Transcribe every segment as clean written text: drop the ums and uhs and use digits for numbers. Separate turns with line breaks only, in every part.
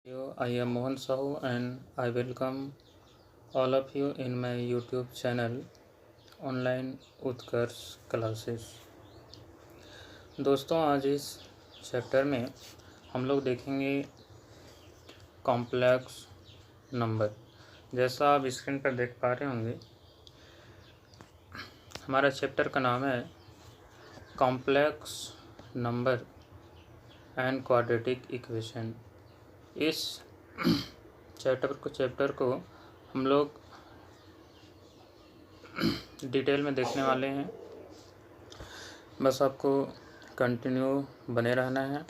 I am Mohan Sahu and I welcome all of you in my YouTube channel online Utkarsh classes. दोस्तों, आज इस chapter में हम लोग देखेंगे कॉम्प्लेक्स नंबर। जैसा आप स्क्रीन पर देख पा रहे होंगे, हमारा चैप्टर का नाम है complex number and quadratic equation. इस चैप्टर को हम लोग डिटेल में देखने वाले हैं। बस आपको कंटिन्यू बने रहना है।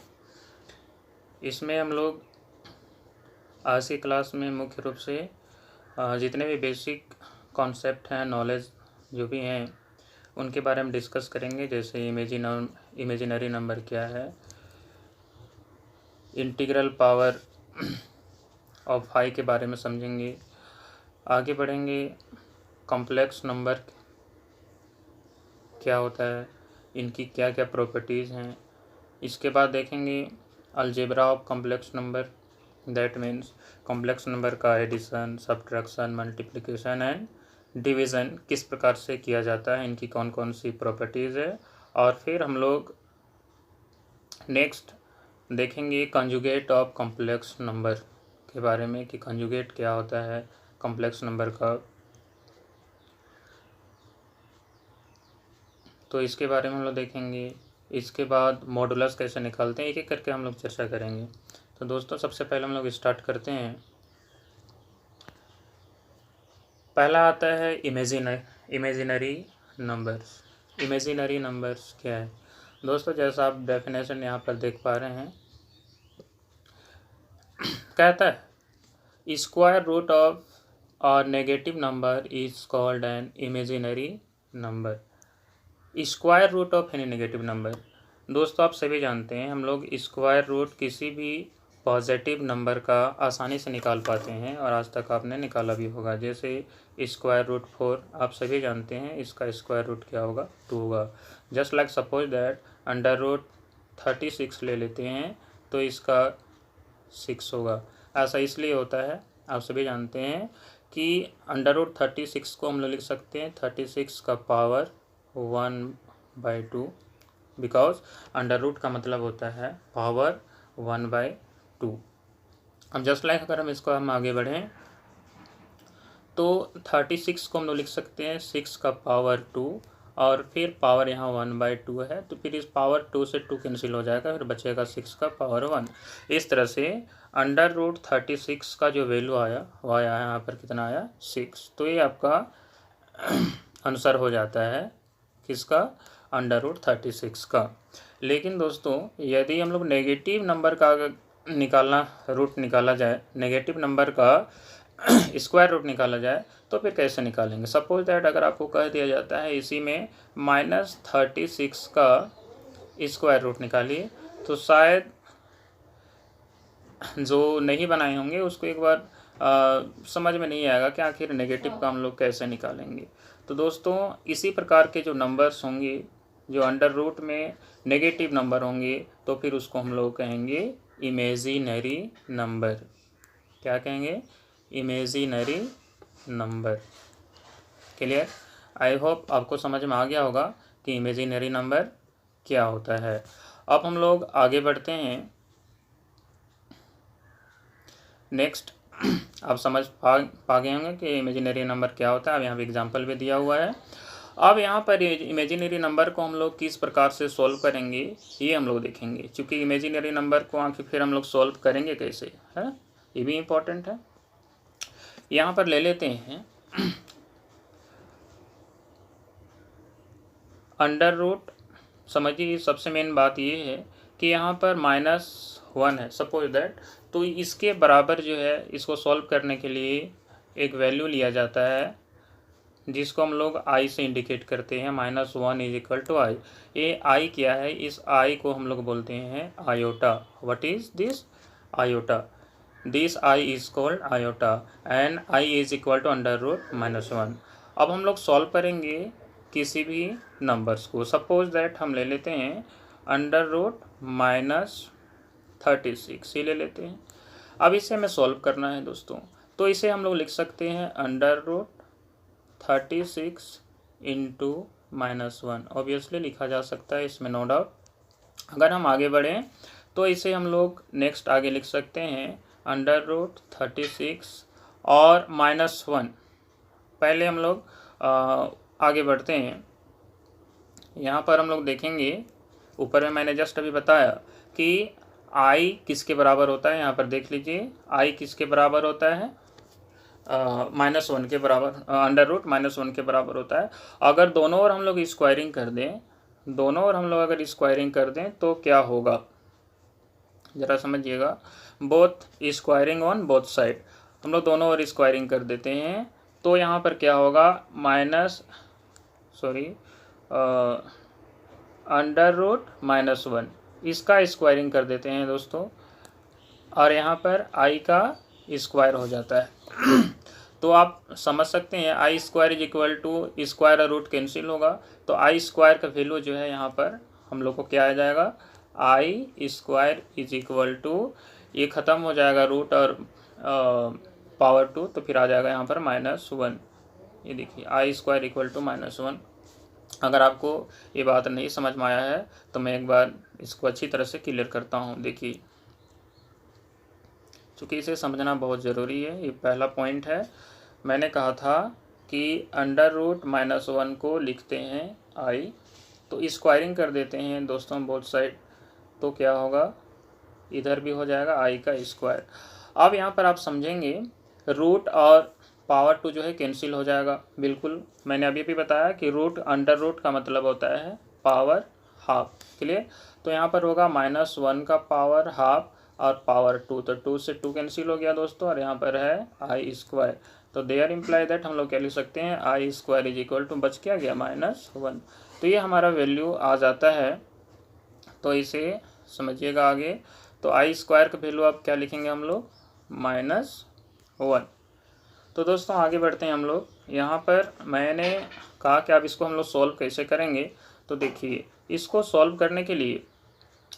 इसमें हम लोग आज की क्लास में मुख्य रूप से जितने भी बेसिक कॉन्सेप्ट हैं, नॉलेज जो भी हैं, उनके बारे में डिस्कस करेंगे। जैसे इमेजिनरी नंबर क्या है, इंटीग्रल पावर ऑफ फाई के बारे में समझेंगे। आगे बढ़ेंगे, कॉम्प्लेक्स नंबर क्या होता है, इनकी क्या क्या प्रॉपर्टीज़ हैं। इसके बाद देखेंगे algebra of complex number, that means complex number का addition, subtraction, multiplication and division किस प्रकार से किया जाता है, इनकी कौन कौन सी प्रॉपर्टीज़ है। और फिर हम लोग नेक्स्ट देखेंगे कंजुगेट ऑफ कॉम्प्लेक्स नंबर के बारे में कि कंजुगेट क्या होता है कॉम्प्लेक्स नंबर का, तो इसके बारे में हम लोग देखेंगे। इसके बाद मॉडुलस कैसे निकालते हैं, एक एक करके हम लोग चर्चा करेंगे। तो दोस्तों, सबसे पहले हम लोग स्टार्ट करते हैं। पहला आता है इमेजिनरी नंबर्स। इमेजिनरी नंबर्स क्या है दोस्तों? जैसा आप डेफिनेशन यहाँ पर देख पा रहे हैं, कहता है स्क्वायर रूट ऑफ और negative number is called an imaginary number. Square root of any negative number, दोस्तों आप सभी जानते हैं, हम लोग स्क्वायर रूट किसी भी पॉजिटिव नंबर का आसानी से निकाल पाते हैं और आज तक आपने निकाला भी होगा। जैसे स्क्वायर रूट 4 आप सभी जानते हैं, इसका स्क्वायर रूट क्या होगा? 2 होगा। Just like suppose that under root 36 ले लेते हैं तो इसका 6 होगा। ऐसा इसलिए होता है, आप सभी जानते हैं कि अंडर रूट 36 को हम लोग लिख सकते हैं 36 का पावर 1/2, बिकॉज अंडर रूट का मतलब होता है पावर 1/2। अब जस्ट लाइक अगर हम आगे बढ़ें तो 36 को हम लोग लिख सकते हैं 6 का पावर 2 और फिर पावर यहाँ 1/2 है, तो फिर इस पावर 2 से 2 कैंसिल हो जाएगा, फिर बचेगा 6 का पावर 1। इस तरह से अंडर रूट 36 का जो वैल्यू आया वो आया यहाँ पर कितना आया? 6। तो ये आपका आंसर हो जाता है किसका? अंडर रूट 36 का। लेकिन दोस्तों, यदि हम लोग नेगेटिव नंबर का रूट निकाला जाए, नेगेटिव नंबर का स्क्वायर रूट निकाला जाए, तो फिर कैसे निकालेंगे? सपोज दैट अगर आपको कह दिया जाता है इसी में -36 का स्क्वायर रूट निकालिए, तो शायद जो नहीं बनाए होंगे उसको एक बार समझ में नहीं आएगा कि आखिर नेगेटिव का हम लोग कैसे निकालेंगे। तो दोस्तों, इसी प्रकार के जो नंबर्स होंगे, जो अंडर रूट में नेगेटिव नंबर होंगे, तो फिर उसको हम लोग कहेंगे इमेजिनरी नंबर। क्या कहेंगे? Imaginary number. क्लियर? आई होप आपको समझ में आ गया होगा कि इमेजिनरी नंबर क्या होता है। अब हम लोग आगे बढ़ते हैं। नेक्स्ट आप समझ पा गए होंगे कि इमेजिनरी नंबर क्या होता है। अब यहाँ पे एग्जांपल भी दिया हुआ है। अब यहाँ पर इमेजिनरी नंबर को हम लोग किस प्रकार से सॉल्व करेंगे ये हम लोग देखेंगे, क्योंकि इमेजिनरी नंबर को आखिर फिर हम लोग सॉल्व करेंगे कैसे, है ये भी इम्पोर्टेंट है। यहाँ पर ले लेते हैं अंडर रूट। समझिए, सबसे मेन बात ये है कि यहाँ पर -1 है सपोज दैट, तो इसके बराबर जो है इसको सॉल्व करने के लिए एक वैल्यू लिया जाता है जिसको हम लोग i से इंडिकेट करते हैं। -1 = i। ये i क्या है? इस i को हम लोग बोलते हैं iota. What is this? Iota. This i is called iota and i is equal to under root -1। अब हम लोग सॉल्व करेंगे किसी भी नंबर्स को। सपोज दैट हम ले लेते हैं अंडर रूट -36 ही ले लेते हैं। अब इसे हमें सॉल्व करना है दोस्तों, तो इसे हम लोग लिख सकते हैं √36 इंटू -1, ऑब्वियसली लिखा जा सकता है, इसमें नो डाउट। अगर हम आगे बढ़ें तो इसे हम लोग नेक्स्ट आगे लिख सकते हैं √36 और -1। पहले हम लोग आगे बढ़ते हैं। यहाँ पर हम लोग देखेंगे, ऊपर में मैंने जस्ट अभी बताया कि i किसके बराबर होता है। यहाँ पर देख लीजिए i किसके बराबर होता है, -1 के बराबर, √-1 के बराबर होता है। अगर दोनों ओर हम लोग स्क्वायरिंग कर दें, दोनों ओर हम लोग अगर स्क्वायरिंग कर दें तो क्या होगा, ज़रा समझिएगा। Both squaring on both side, हम लोग दोनों ओर स्क्वायरिंग कर देते हैं तो यहाँ पर क्या होगा, √-1 इसका स्क्वायरिंग कर देते हैं दोस्तों, और यहाँ पर i का स्क्वायर हो जाता है। तो आप समझ सकते हैं i square is equal to square और रूट कैंसिल होगा, तो i स्क्वायर का वैल्यू जो है यहाँ पर हम लोग को क्या आ जाएगा, i square is equal to, ये ख़त्म हो जाएगा रूट और पावर 2, तो फिर आ जाएगा यहाँ पर -1। ये देखिए i स्क्वायर इक्वल टू -1। अगर आपको ये बात नहीं समझ में आया है तो मैं एक बार इसको अच्छी तरह से क्लियर करता हूँ। देखिए, चूँकि इसे समझना बहुत ज़रूरी है, ये पहला पॉइंट है। मैंने कहा था कि √-1 को लिखते हैं i, तो स्क्वायरिंग कर देते हैं दोस्तों बोथ साइड, तो क्या होगा, इधर भी हो जाएगा i का स्क्वायर। अब यहाँ पर आप समझेंगे रूट और पावर 2 जो है कैंसिल हो जाएगा, बिल्कुल। मैंने अभी भी बताया कि √अंडर का मतलब होता है पावर हाफ, क्लियर। तो यहाँ पर होगा -1 का पावर हाफ और पावर 2, तो 2 से 2 कैंसिल हो गया दोस्तों, और यहाँ पर है i स्क्वायर। तो देयर इम्प्लाई दैट हम लोग क्या लिख सकते हैं, i square is equal to, बच क्या गया, -1। तो ये हमारा वैल्यू आ जाता है। तो इसे समझिएगा आगे। तो i स्क्वायर का वैल्यू आप क्या लिखेंगे हम लोग, -1। तो दोस्तों आगे बढ़ते हैं हम लोग। यहाँ पर मैंने कहा कि अब इसको हम लोग सॉल्व कैसे करेंगे, तो देखिए इसको सॉल्व करने के लिए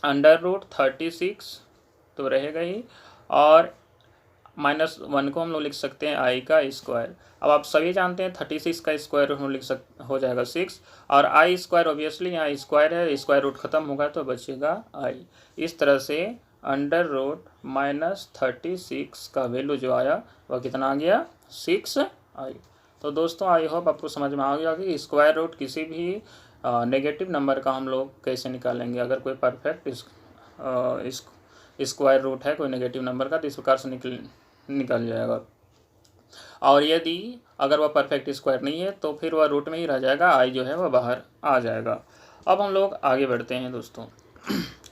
√36 तो रहेगा ही, और -1 को हम लोग लिख सकते हैं i का स्क्वायर। अब आप सभी जानते हैं 36 का स्क्वायर हम लिख हो जाएगा 6, और i स्क्वायर ऑब्वियसली यहाँ स्क्वायर है, स्क्वायर रूट खत्म होगा तो बचेगा i। इस तरह से √-36 का वैल्यू जो आया वह कितना आ गया, 6i। तो दोस्तों आई होप आपको समझ में आ गया कि स्क्वायर रूट किसी भी नेगेटिव नंबर का हम लोग कैसे निकालेंगे। अगर कोई परफेक्ट स्क्वायर रूट है कोई नेगेटिव नंबर का, तो इस प्रकार से निकल जाएगा। और यदि अगर वह परफेक्ट स्क्वायर नहीं है तो फिर वह रूट में ही रह जाएगा, i जो है वह बाहर आ जाएगा। अब हम लोग आगे बढ़ते हैं दोस्तों।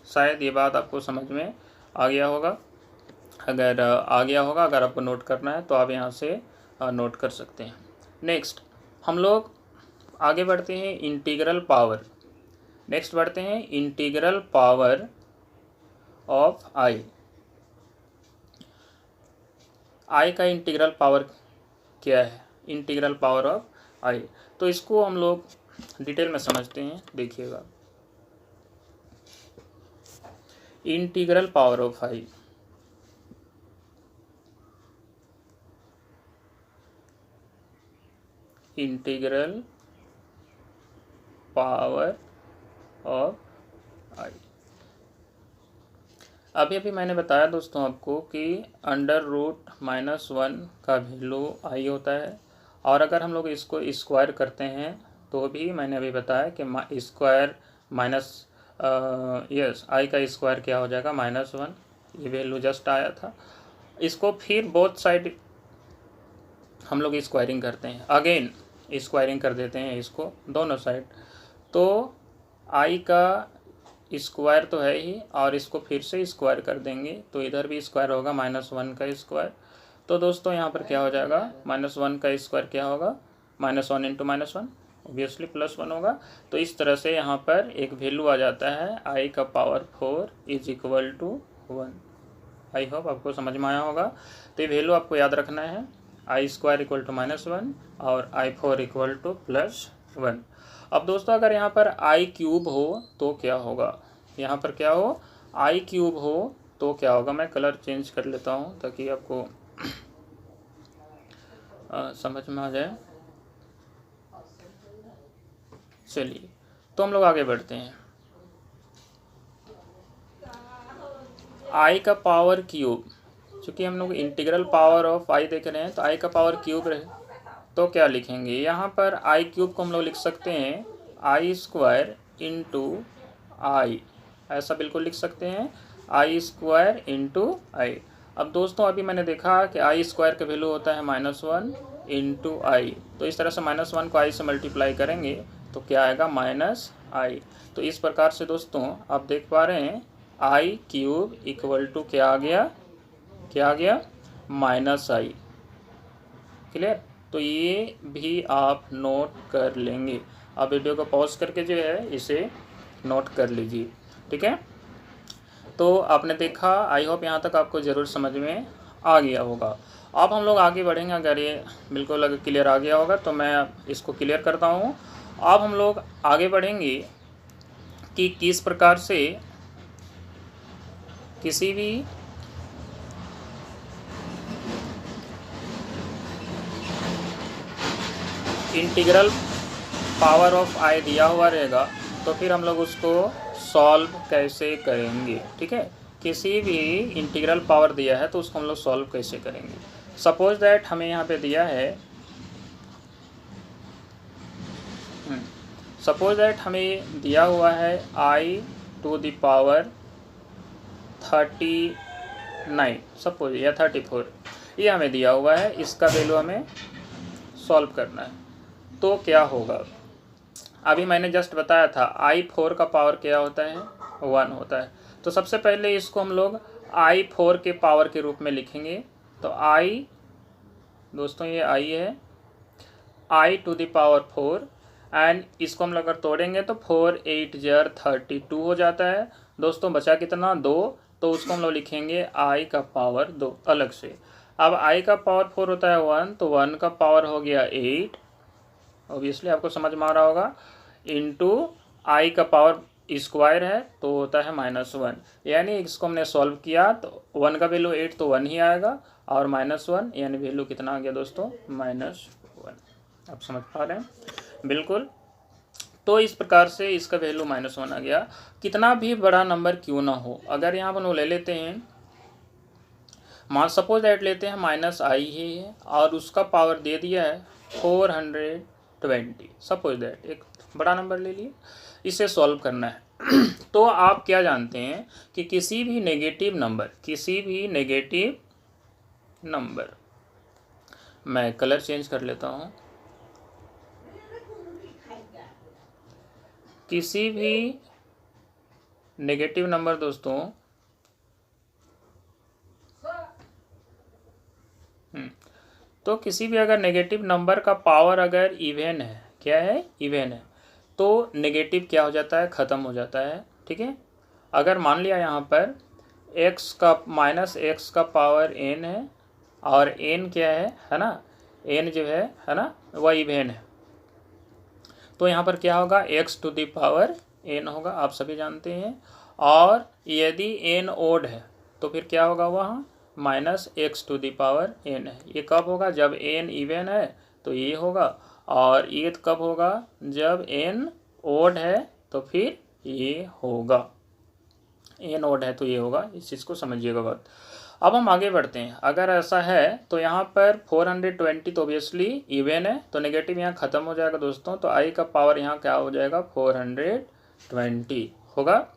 शायद ये बात आपको समझ में आ गया होगा। अगर आ गया होगा, अगर आपको नोट करना है तो आप यहाँ से नोट कर सकते हैं। नेक्स्ट हम लोग आगे बढ़ते हैं इंटीग्रल पावर। नेक्स्ट बढ़ते हैं integral power of i। i का इंटीग्रल पावर क्या है, इंटीग्रल पावर ऑफ i। तो इसको हम लोग डिटेल में समझते हैं, देखिएगा। Integral power of i, integral power of i। अभी मैंने बताया दोस्तों आपको कि √-1 का वैल्यू i होता है, और अगर हम लोग इसको स्क्वायर करते हैं तो भी मैंने अभी बताया कि स्क्वायर i का स्क्वायर क्या हो जाएगा, -1। ये वैल्यू जस्ट आया था। इसको फिर बोथ साइड हम लोग स्क्वायरिंग करते हैं, अगेन स्क्वायरिंग कर देते हैं इसको दोनों साइड। तो i का स्क्वायर तो है ही, और इसको फिर से स्क्वायर कर देंगे तो इधर भी स्क्वायर होगा, -1 का स्क्वायर। तो दोस्तों यहाँ पर क्या हो जाएगा, -1 का स्क्वायर क्या होगा, -1 इंटू -1 ऑब्वियसली +1 होगा। तो इस तरह से यहाँ पर एक वैल्यू आ जाता है i का power 4 is equal to 1। I hope आपको समझ में आया होगा। तो ये वैल्यू आपको याद रखना है, i स्क्वायर इक्वल टू -1 और i4 इक्वल टू +1। अब दोस्तों अगर यहाँ पर i क्यूब हो तो क्या होगा, यहाँ पर क्या हो, i क्यूब हो तो क्या होगा, मैं कलर चेंज कर लेता हूँ ताकि आपको समझ में आ जाए। चलिए तो हम लोग आगे बढ़ते हैं। आई का पावर क्यूब, चूँकि हम लोग इंटीग्रल पावर ऑफ आई देख रहे हैं तो आई का पावर क्यूब रहे तो क्या लिखेंगे, यहाँ पर आई क्यूब को हम लोग लिख सकते हैं आई स्क्वायर इंटू आई, ऐसा बिल्कुल लिख सकते हैं, आई स्क्वायर इंटू आई। अब दोस्तों अभी मैंने देखा कि आई स्क्वायर का वैल्यू होता है -1 इंटू आई, तो इस तरह से -1 को आई से मल्टीप्लाई करेंगे तो क्या आएगा -i। तो इस प्रकार से दोस्तों आप देख पा रहे हैं आई क्यूब इक्वल टू क्या आ गया -i। क्लियर, तो ये भी आप नोट कर लेंगे। आप वीडियो को पॉज करके जो है इसे नोट कर लीजिए, ठीक है। तो आपने देखा, आई होप यहाँ तक आपको ज़रूर समझ में आ गया होगा। अब हम लोग आगे बढ़ेंगे, अगर ये बिल्कुल अगर क्लियर आ गया होगा तो मैं इसको क्लियर करता हूँ। अब हम लोग आगे बढ़ेंगे कि किस प्रकार से किसी भी इंटीग्रल पावर ऑफ आई दिया हुआ रहेगा तो फिर हम लोग उसको सॉल्व कैसे करेंगे, ठीक है। किसी भी इंटीग्रल पावर दिया है तो उसको हम लोग सॉल्व कैसे करेंगे। सपोज दैट हमें यहाँ पे दिया है, सपोज दैट हमें दिया हुआ है आई टू द पावर 39 सपोज या 34, ये हमें दिया हुआ है, इसका वैल्यू हमें सॉल्व करना है। तो क्या होगा, अभी मैंने जस्ट बताया था i4 का पावर क्या होता है 1 होता है। तो सबसे पहले इसको हम लोग i4 के पावर के रूप में लिखेंगे। तो i दोस्तों ये i है, i to the power 4 and इसको हम लोग अगर तोड़ेंगे तो 4 8 जार 32 हो जाता है। दोस्तों बचा कितना 2, तो उसको हम लोग लिखेंगे i का पावर 2 अलग से। अब i का पावर 4 होता है 1, तो 1 का पावर हो गया 8, ऑब्वियसली आपको समझ में आ रहा होगा, इंटू आई का पावर स्क्वायर है तो होता है -1, यानी इसको हमने सॉल्व किया तो 1 का वैल्यू 8 तो 1 ही आएगा और -1 यानी वैल्यू कितना आ गया दोस्तों -1। आप समझ पा रहे हैं बिल्कुल। तो इस प्रकार से इसका वैल्यू -1 आ गया। कितना भी बड़ा नंबर क्यों ना हो, अगर यहाँ पर ले लेते हैं, मान सपोज दैट लेते हैं -i ही है और उसका पावर दे दिया है 420, सपोज दैट एक बड़ा नंबर ले लिए, इसे सॉल्व करना है। तो आप क्या जानते हैं कि किसी भी नेगेटिव नंबर, मैं कलर चेंज कर लेता हूँ, किसी भी नेगेटिव नंबर दोस्तों तो किसी भी अगर नेगेटिव नंबर का पावर अगर इवन है, क्या है इवन है, तो नेगेटिव क्या हो जाता है ख़त्म हो जाता है, ठीक है। अगर मान लिया यहाँ पर x का -x का पावर n है और n क्या है ना, n जो है ना वह इवन है, तो यहाँ पर क्या होगा x to the power n होगा, आप सभी जानते हैं। और यदि n ओड है तो फिर क्या होगा वहाँ -x to the power n है। ये कब होगा, जब n इवन है तो ये होगा, और ये कब होगा जब n ओड है तो फिर ये होगा, n ओड है तो ये होगा। इस चीज़ को समझिएगा बात। अब हम आगे बढ़ते हैं, अगर ऐसा है तो यहाँ पर 420 तो ऑब्वियसली इवन है तो नेगेटिव यहाँ ख़त्म हो जाएगा दोस्तों, तो आई का पावर यहाँ क्या हो जाएगा 420 होगा,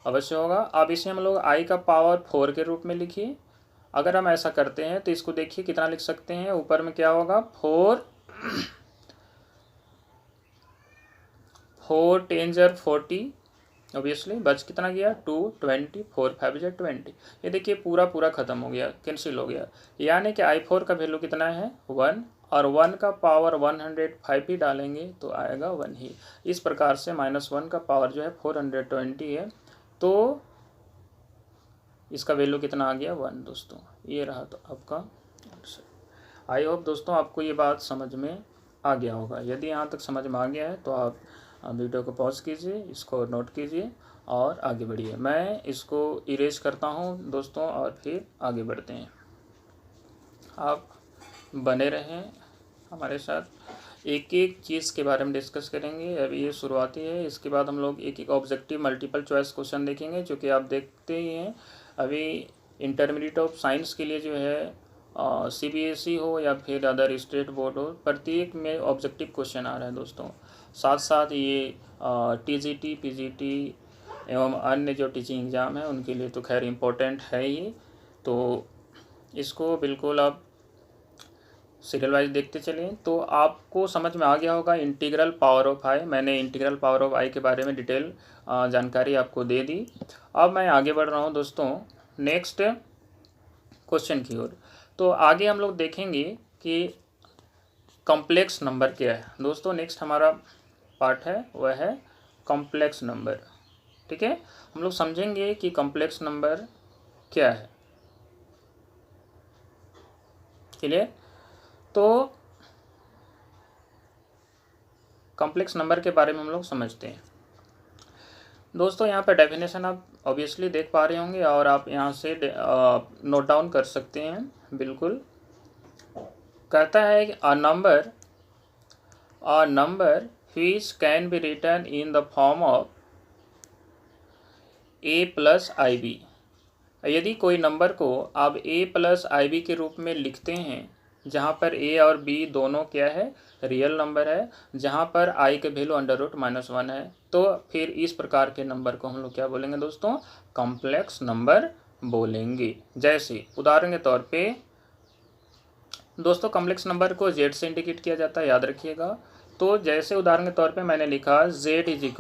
अवश्य होगा। अब इसे हम लोग आई का पावर 4 के रूप में लिखिए। अगर हम ऐसा करते हैं तो इसको देखिए कितना लिख सकते हैं, ऊपर में क्या होगा 4 10 40, ऑब्वियसली बच कितना गया 2 20 4 5 20। ये देखिए पूरा ख़त्म हो गया, कैंसिल हो गया, यानी कि i4 का वैल्यू कितना है 1, और 1 का पावर 105 ही डालेंगे तो आएगा 1 ही। इस प्रकार से -1 का पावर जो है 420 है, तो इसका वैल्यू कितना आ गया 1 दोस्तों, ये रहा तो आपका आंसर। आई होप दोस्तों आपको ये बात समझ में आ गया होगा। यदि यहाँ तक समझ में आ गया है तो आप आप वीडियो को पॉज कीजिए, इसको नोट कीजिए और आगे बढ़िए। मैं इसको इरेज करता हूँ दोस्तों और फिर आगे बढ़ते हैं। आप बने रहें हमारे साथ, एक एक चीज़ के बारे में डिस्कस करेंगे। अभी ये शुरुआती है, इसके बाद हम लोग एक एक ऑब्जेक्टिव मल्टीपल चॉइस क्वेश्चन देखेंगे, जो कि आप देखते ही हैं। अभी इंटरमीडिएट ऑफ साइंस के लिए जो है CBSE हो या फिर अदर स्टेट बोर्ड हो, प्रत्येक में ऑब्जेक्टिव क्वेश्चन आ रहा है दोस्तों। साथ साथ ये TGT PGT एवं अन्य जो टीचिंग एग्ज़ाम है उनके लिए तो खैर इम्पोर्टेंट है ही। तो इसको बिल्कुल आप सीरियल वाइज देखते चलें तो आपको समझ में आ गया होगा इंटीग्रल पावर ऑफ आई। मैंने इंटीग्रल पावर ऑफ आई के बारे में डिटेल जानकारी आपको दे दी। अब मैं आगे बढ़ रहा हूं दोस्तों नेक्स्ट क्वेश्चन की ओर। तो आगे हम लोग देखेंगे कि कॉम्प्लेक्स नंबर क्या है दोस्तों। नेक्स्ट हमारा पार्ट है वह है कॉम्प्लेक्स नंबर। ठीक है, हम लोग समझेंगे कि कॉम्प्लेक्स नंबर क्या है। क्लियर? तो कॉम्प्लेक्स नंबर के बारे में हम लोग समझते हैं दोस्तों। यहाँ पर डेफिनेशन आप ऑब्वियसली देख पा रहे होंगे और आप यहाँ से नोट डाउन कर सकते हैं। बिल्कुल कहता है कि a number which can be written in the form of a + ib। यदि कोई नंबर को आप a + ib के रूप में लिखते हैं, जहाँ पर a और b दोनों क्या है, रियल नंबर है, जहाँ पर i के वैल्यू √-1 है, तो फिर इस प्रकार के नंबर को हम लोग क्या बोलेंगे दोस्तों, कॉम्प्लेक्स नंबर बोलेंगे। जैसे उदाहरण के तौर पे दोस्तों कॉम्प्लेक्स नंबर को z से इंडिकेट किया जाता है, याद रखिएगा। तो जैसे उदाहरण के तौर पे मैंने लिखा z =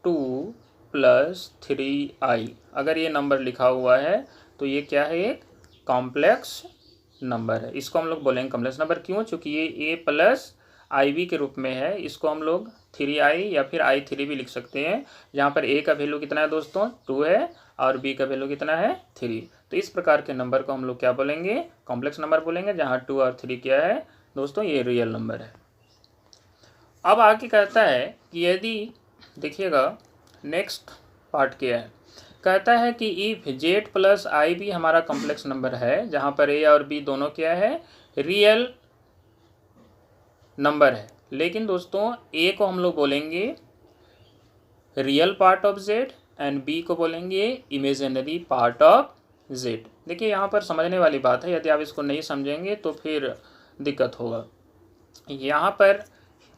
2 + 3i। अगर ये नंबर लिखा हुआ है तो ये क्या है, एक कॉम्प्लेक्स नंबर है। इसको हम लोग बोलेंगे कॉम्प्लेक्स नंबर। क्यों? चूँकि ये a + ib के रूप में है। इसको हम लोग 3i या फिर i3 भी लिख सकते हैं, जहाँ पर a का वैल्यू कितना है दोस्तों, 2 है और b का वैल्यू कितना है, 3। तो इस प्रकार के नंबर को हम लोग क्या बोलेंगे, कॉम्प्लेक्स नंबर बोलेंगे, जहाँ 2 और 3 क्या है दोस्तों, ये रियल नंबर है। अब आगे कहता है कि यदि देखिएगा नेक्स्ट पार्ट क्या है, कहता है कि इफ z + ib हमारा कॉम्प्लेक्स नंबर है, जहाँ पर a और b दोनों क्या है, रियल नंबर है। लेकिन दोस्तों a को हम लोग बोलेंगे real part of z and b को बोलेंगे इमेजिनरी पार्ट ऑफ z। देखिए यहाँ पर समझने वाली बात है, यदि आप इसको नहीं समझेंगे तो फिर दिक्कत होगा। यहाँ पर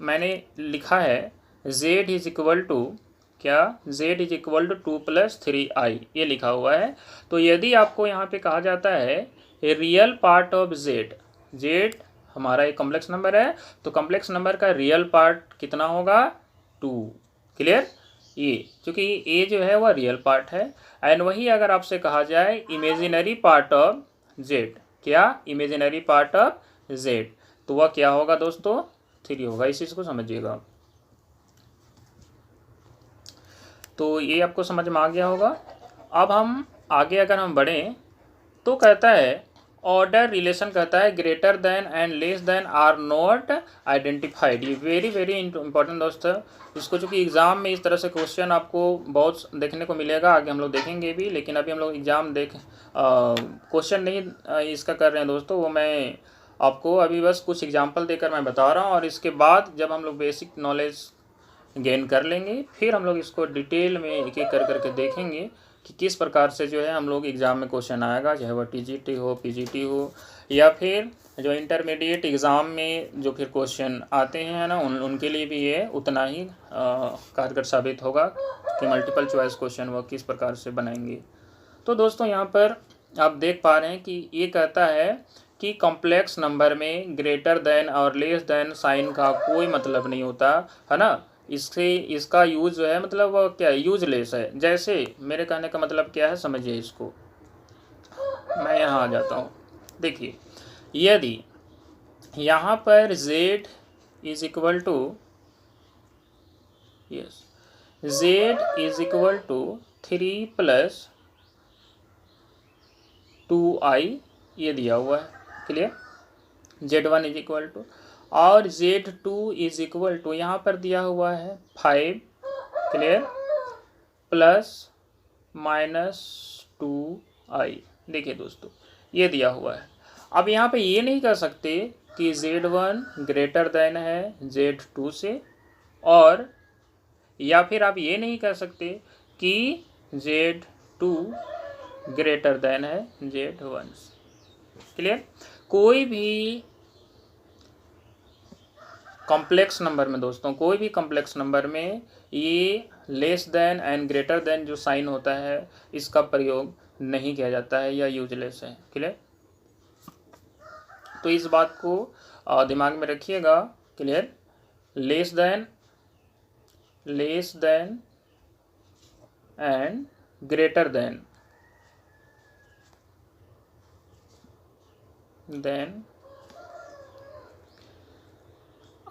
मैंने लिखा है z = क्या, z = 2 + 3i, ये लिखा हुआ है। तो यदि आपको यहाँ पे कहा जाता है रियल पार्ट ऑफ z हमारा एक कॉम्प्लेक्स नंबर है, तो कॉम्प्लेक्स नंबर का रियल पार्ट कितना होगा, 2। क्लियर? ये क्योंकि a जो है वह रियल पार्ट है। एंड वही अगर आपसे कहा जाए इमेजिनरी पार्ट ऑफ z, क्या, इमेजिनरी पार्ट ऑफ z, तो वह क्या होगा दोस्तों, 3 होगा। इस चीज़ को समझिएगा। तो ये आपको समझ में आ गया होगा। अब हम आगे अगर हम बढ़ें तो कहता है ऑर्डर रिलेशन, कहता है greater than and less than are not identified. ये वेरी वेरी इंपॉर्टेंट दोस्तों। इसको चूँकि एग्ज़ाम में इस तरह से क्वेश्चन आपको बहुत देखने को मिलेगा, आगे हम लोग देखेंगे भी, लेकिन अभी हम लोग एग्ज़ाम क्वेश्चन नहीं इसका कर रहे हैं दोस्तों, वो मैं आपको अभी बस कुछ एग्जाम्पल देकर मैं बता रहा हूँ। और इसके बाद जब हम लोग बेसिक नॉलेज गेन कर लेंगे, फिर हम लोग इसको डिटेल में एक एक कर करके देखेंगे कि किस प्रकार से जो है हम लोग एग्ज़ाम में क्वेश्चन आएगा, चाहे वह TGT हो, PGT हो, या फिर जो इंटरमीडिएट एग्ज़ाम में जो फिर क्वेश्चन आते हैं ना, उनके लिए भी ये उतना ही कारगर साबित होगा कि मल्टीपल चॉइस क्वेश्चन वह किस प्रकार से बनाएंगे। तो दोस्तों यहाँ पर आप देख पा रहे हैं कि ये कहता है कि कॉम्प्लेक्स नंबर में ग्रेटर देन और लेस देन साइन का कोई मतलब नहीं होता है ना। इसका यूज जो है मतलब वो क्या है, यूजलेस है। जैसे मेरे कहने का मतलब क्या है, समझिए इसको। मैं यहाँ आ जाता हूँ। देखिए यदि यहाँ पर z = 3 + 2i ये दिया हुआ है। क्लियर? z1 = और Z2 इज इक्वल टू यहाँ पर दिया हुआ है 5, क्लियर, प्लस -2i। देखिए दोस्तों ये दिया हुआ है। अब यहाँ पे ये नहीं कर सकते कि Z1 ग्रेटर देन है Z2 से, और या फिर आप ये नहीं कर सकते कि Z2 ग्रेटर देन है Z1। क्लियर। कोई भी कॉम्प्लेक्स नंबर में दोस्तों, कोई भी कॉम्प्लेक्स नंबर में ये less than and greater than जो साइन होता है इसका प्रयोग नहीं किया जाता है या यूजलेस है। क्लियर। तो इस बात को दिमाग में रखिएगा। Clear. Less than and greater than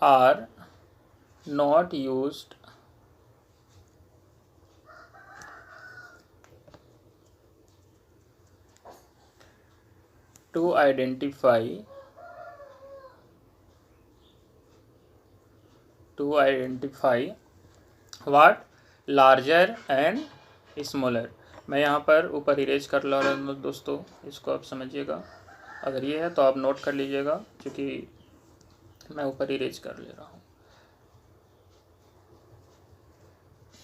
are not used to identify what larger and smaller। मैं यहाँ पर ऊपर इरेज कर ला रहा हूँ दोस्तों, इसको आप समझिएगा। अगर ये है तो आप नोट कर लीजिएगा, क्योंकि मैं ऊपर इरेज कर ले रहा हूँ।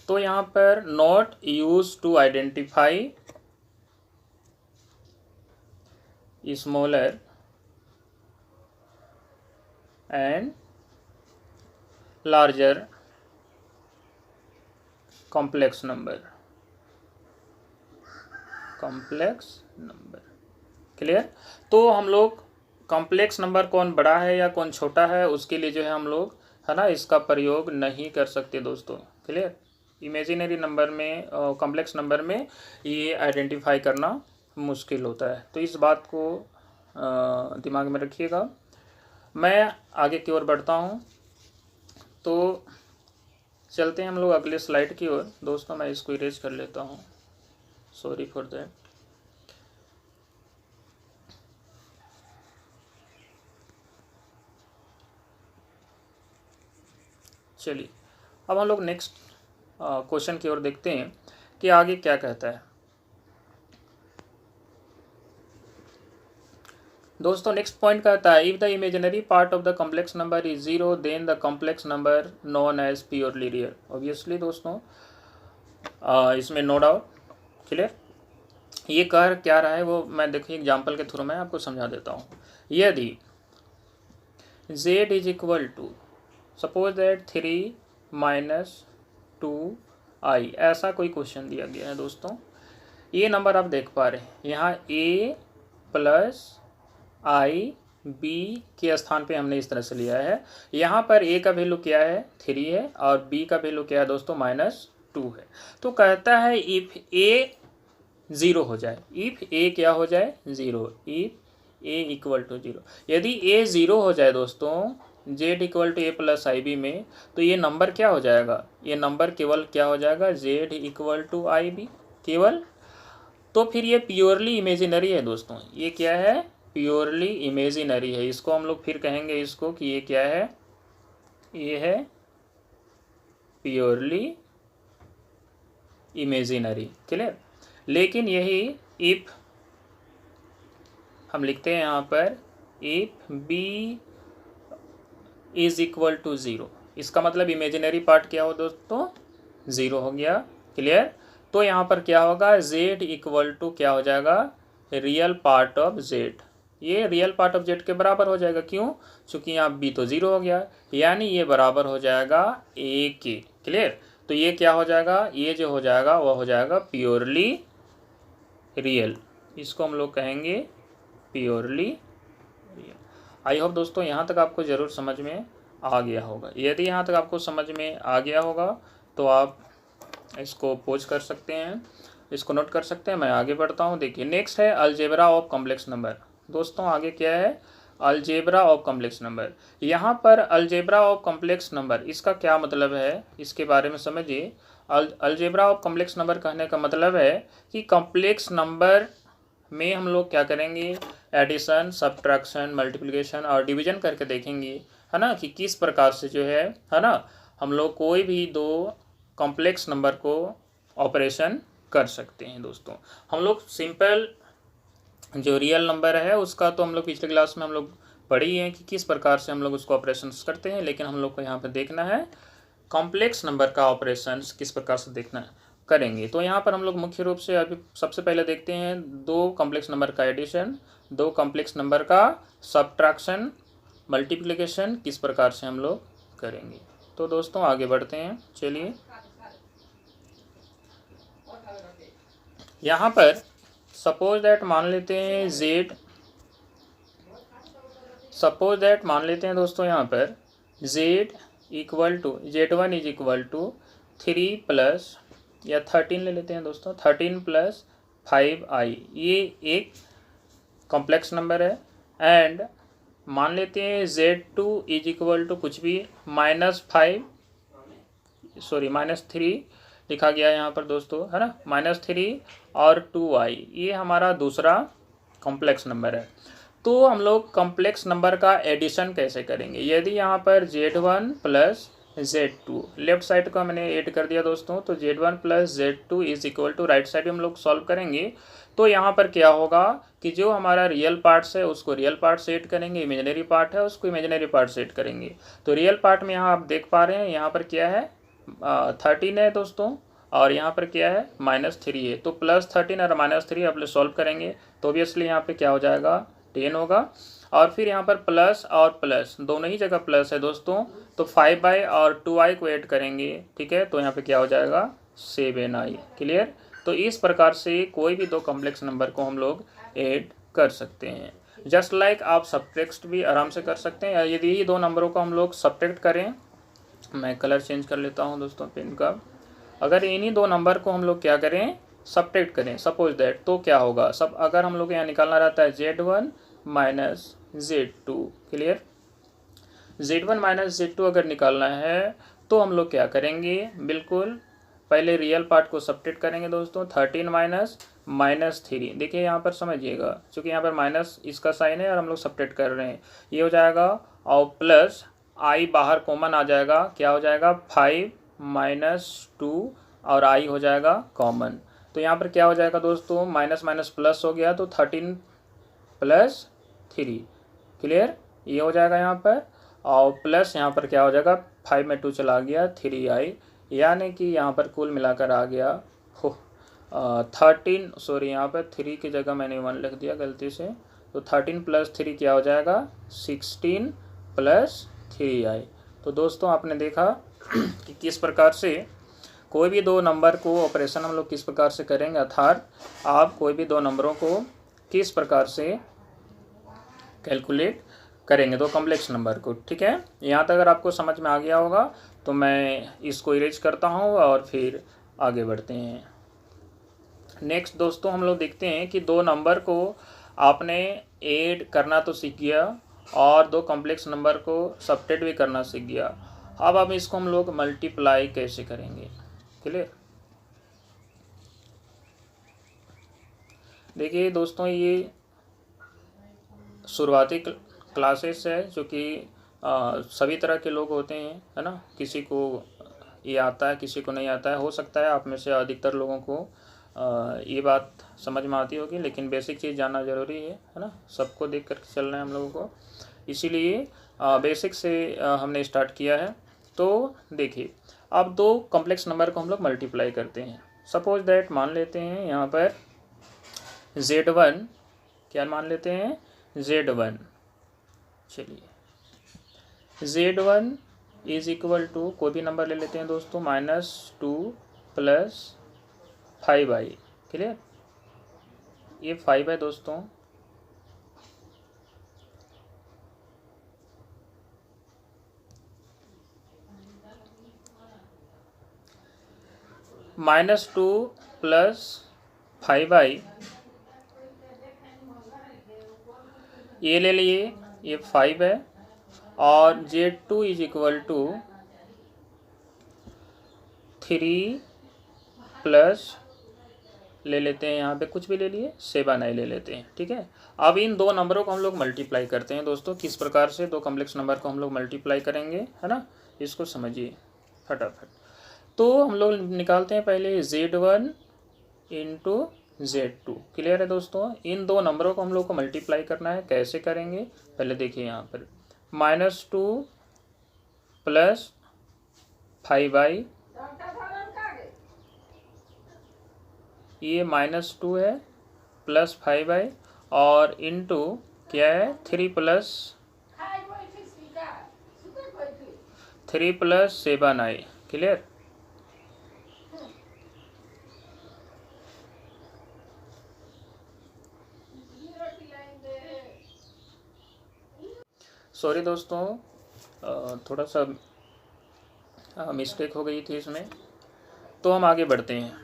तो यहाँ पर not use to identify smaller and larger complex number. Clear. तो हम लोग कॉम्प्लेक्स नंबर कौन बड़ा है या कौन छोटा है उसके लिए जो है हम लोग, है ना, इसका प्रयोग नहीं कर सकते दोस्तों। क्लियर। इमेजिनरी नंबर में, कॉम्प्लेक्स नंबर में ये आइडेंटिफाई करना मुश्किल होता है। तो इस बात को दिमाग में रखिएगा। मैं आगे की ओर बढ़ता हूँ। तो चलते हैं हम लोग अगले स्लाइड की ओर। दोस्तों मैं इसको इरेज कर लेता हूँ, सॉरी फॉर दैट। चलिए अब हम लोग नेक्स्ट क्वेश्चन की ओर देखते हैं कि आगे क्या कहता है। दोस्तों नेक्स्ट पॉइंट कहता है, if the imaginary part of the complex number is 0 then the complex number known as purely real. Obviously दोस्तों इसमें नो डाउट। क्लियर। ये कह क्या रहा है वो मैं देखिए एग्जाम्पल के थ्रू मैं आपको समझा देता हूँ। यदि z is equal to suppose that 3 - 2i, ऐसा कोई क्वेश्चन दिया गया है दोस्तों। ये नंबर आप देख पा रहे हैं, यहाँ a प्लस i b के स्थान पे हमने इस तरह से लिया है। यहाँ पर a का वैल्यू क्या है, 3 है, और b का वैल्यू क्या है दोस्तों, -2 है। तो कहता है इफ a 0 हो जाए, इफ a क्या हो जाए, 0, इफ a इक्वल टू 0। यदि a 0 हो जाए दोस्तों z equal to a plus I B में, तो ये नंबर क्या हो जाएगा, ये नंबर केवल क्या हो जाएगा, z equal to I B केवल। तो फिर ये प्योरली इमेजिनरी है दोस्तों। ये क्या है, प्योरली इमेजिनरी है। इसको हम लोग फिर कहेंगे इसको कि ये क्या है, ये है प्योरली इमेजिनरी। क्लियर। लेकिन यही इफ हम लिखते हैं यहाँ पर, if b is equal to 0, इसका मतलब इमेजिनरी पार्ट क्या हो दोस्तों, 0 हो गया। क्लियर। तो यहाँ पर क्या होगा, z इक्वल टू क्या हो जाएगा, रियल पार्ट ऑफ z। ये रियल पार्ट ऑफ z के बराबर हो जाएगा। क्यों, चूँकि यहाँ b तो 0 हो गया, यानी ये बराबर हो जाएगा a के। क्लियर। तो ये क्या हो जाएगा, ये जो हो जाएगा वह हो जाएगा प्योरली रियल। इसको हम लोग कहेंगे प्योरली रियल। आई होप दोस्तों यहाँ तक आपको ज़रूर समझ में आ गया होगा। यदि यहाँ तक आपको समझ में आ गया होगा तो आप इसको पोज कर सकते हैं, इसको नोट कर सकते हैं। मैं आगे बढ़ता हूँ। देखिए नेक्स्ट है अलजेब्रा ऑफ कॉम्प्लेक्स नंबर। दोस्तों आगे क्या है, अलजेब्रा ऑफ कॉम्प्लेक्स नंबर। यहाँ पर अलजेब्रा ऑफ कॉम्प्लेक्स नंबर, इसका क्या मतलब है, इसके बारे में समझिए। अलजेब्रा ऑफ कॉम्प्लेक्स नंबर कहने का मतलब है कि कॉम्प्लेक्स नंबर में हम लोग क्या करेंगे, एडिशन, सब्ट्रैक्शन, मल्टीप्लिकेशन और डिवीजन करके देखेंगे। है ना, कि किस प्रकार से जो है ना, हम लोग कोई भी दो कॉम्प्लेक्स नंबर को ऑपरेशन कर सकते हैं दोस्तों। हम लोग सिंपल जो रियल नंबर है उसका तो हम लोग पिछले क्लास में हम लोग पढ़े ही हैं कि किस प्रकार से हम लोग उसको ऑपरेशंस करते हैं, लेकिन हम लोग को यहाँ पर देखना है कॉम्प्लेक्स नंबर का ऑपरेशंस किस प्रकार से देखना करेंगे। तो यहाँ पर हम लोग मुख्य रूप से अभी सबसे पहले देखते हैं दो कॉम्प्लेक्स नंबर का एडिशन, दो कॉम्प्लेक्स नंबर का सब्ट्रैक्शन, मल्टीप्लिकेशन किस प्रकार से हम लोग करेंगे। तो दोस्तों आगे बढ़ते हैं। चलिए यहाँ पर सपोज दैट मान लेते हैं दोस्तों यहाँ पर z equal to z1 is equal to 3 plus या 13 ले लेते हैं दोस्तों, 13 प्लस 5i, ये एक कॉम्प्लेक्स नंबर है। एंड मान लेते हैं z2 इज इक्वल टू कुछ भी -3 लिखा गया है यहाँ पर दोस्तों, है ना, -3 और 2i, ये हमारा दूसरा कॉम्प्लेक्स नंबर है। तो हम लोग कॉम्प्लेक्स नंबर का एडिशन कैसे करेंगे। यदि यहाँ पर z1 plus z2, left side का मैंने ऐड कर दिया दोस्तों, तो z1 plus z2 is equal to, right side हम लोग सॉल्व करेंगे तो यहाँ पर क्या होगा कि जो हमारा रियल पार्ट्स है उसको रियल पार्ट से ऐड करेंगे, इमेजिनरी पार्ट है उसको इमेजिनरी पार्ट से ऐड करेंगे। तो रियल पार्ट में यहाँ आप देख पा रहे हैं यहाँ पर क्या है 13 है दोस्तों, और यहाँ पर क्या है -3 है। तो +13 और -3 आप लोग सॉल्व करेंगे तो ऑब्वियसली यहाँ पे क्या हो जाएगा 10 होगा। और फिर यहाँ पर प्लस और प्लस दोनों ही जगह प्लस है दोस्तों, तो 5i और 2i को ऐड करेंगे, ठीक है, तो यहाँ पे क्या हो जाएगा 7i। क्लियर। तो इस प्रकार से कोई भी दो कॉम्प्लेक्स नंबर को हम लोग ऐड कर सकते हैं। जस्ट लाइक आप सब्ट्रैक्ट भी आराम से कर सकते हैं। यदि ये दो नंबरों को हम लोग सब्ट्रैक्ट करें, मैं कलर चेंज कर लेता हूँ दोस्तों पेन का, अगर इन्हीं दो नंबर को हम लोग क्या करें सब्ट्रैक्ट करें सपोज दैट, तो क्या होगा सब, अगर हम लोग यहाँ निकालना रहता है z1 minus z2, clear, z1 minus z2 अगर निकालना है तो हम लोग क्या करेंगे, बिल्कुल पहले रियल पार्ट को सब्ट्रैक्ट करेंगे दोस्तों, 13 माइनस -3, देखिए यहाँ पर समझिएगा क्योंकि यहाँ पर माइनस इसका साइन है और हम लोग सब्ट्रैक्ट कर रहे हैं, ये हो जाएगा, और प्लस i बाहर कॉमन आ जाएगा, क्या हो जाएगा 5 - 2 और i हो जाएगा कॉमन। तो यहाँ पर क्या हो जाएगा दोस्तों, माइनस माइनस प्लस हो गया तो 13 + 3, क्लियर, ये हो जाएगा यहाँ पर, और प्लस यहाँ पर क्या हो जाएगा 5 में 2 चला गया 3i, यानी कि यहाँ पर कुल मिलाकर आ गया 13, सॉरी यहाँ पर 3 की जगह मैंने 1 लिख दिया गलती से, तो 13 + 3 क्या हो जाएगा 16 + 3i। तो दोस्तों आपने देखा कि किस प्रकार से कोई भी दो नंबर को ऑपरेशन हम लोग किस प्रकार से करेंगे, अर्थात आप कोई भी दो नंबरों को किस प्रकार से कैलकुलेट करेंगे दो कॉम्प्लेक्स नंबर को, ठीक है। यहाँ तक अगर आपको समझ में आ गया होगा तो मैं इसको इरेज करता हूँ और फिर आगे बढ़ते हैं। नेक्स्ट दोस्तों हम लोग देखते हैं कि दो नंबर को आपने ऐड करना तो सीख गया और दो कॉम्प्लेक्स नंबर को सब्ट्रैक्ट भी करना सीख गया। अब इसको हम लोग मल्टीप्लाई कैसे करेंगे, क्लियर। देखिए दोस्तों ये शुरुआती क्लासेस है जो कि सभी तरह के लोग होते हैं, है ना, किसी को ये आता है किसी को नहीं आता है, हो सकता है आप में से अधिकतर लोगों को ये बात समझ में आती होगी, लेकिन बेसिक चीज़ जानना ज़रूरी है ना, सबको देख कर चलना है हम लोगों को, इसीलिए बेसिक से हमने स्टार्ट किया है। तो देखिए अब दो कॉम्प्लेक्स नंबर को हम लोग मल्टीप्लाई करते हैं। सपोज दैट मान लेते हैं यहाँ पर z1, क्या मान लेते हैं z1, चलिए z1 इज इक्वल टू कोई भी नंबर ले लेते हैं दोस्तों -2 + 5i, क्लियर, ये 5 है दोस्तों, -2 + 5i, ये ले लिए, ये 5 है, और z2 इज इक्वल टू 3 + ले लेते हैं, यहाँ पे कुछ भी ले लिए, 7i ले लेते हैं। ठीक है, अब इन दो नंबरों को हम लोग मल्टीप्लाई करते हैं दोस्तों। किस प्रकार से दो कॉम्प्लेक्स नंबर को हम लोग मल्टीप्लाई करेंगे, है ना, इसको समझिए फटाफट। तो हम लोग निकालते हैं पहले Z1 इंटू Z2। क्लियर है दोस्तों, इन दो नंबरों को हम लोग को मल्टीप्लाई करना है। कैसे करेंगे, पहले देखिए यहाँ पर -2 प्लस 5i, ये -2 है प्लस 5i, और इंटू क्या है 3 प्लस 7i। क्लियर, सॉरी दोस्तों, थोड़ा सा मिस्टेक हो गई थी इसमें। तो हम आगे बढ़ते हैं।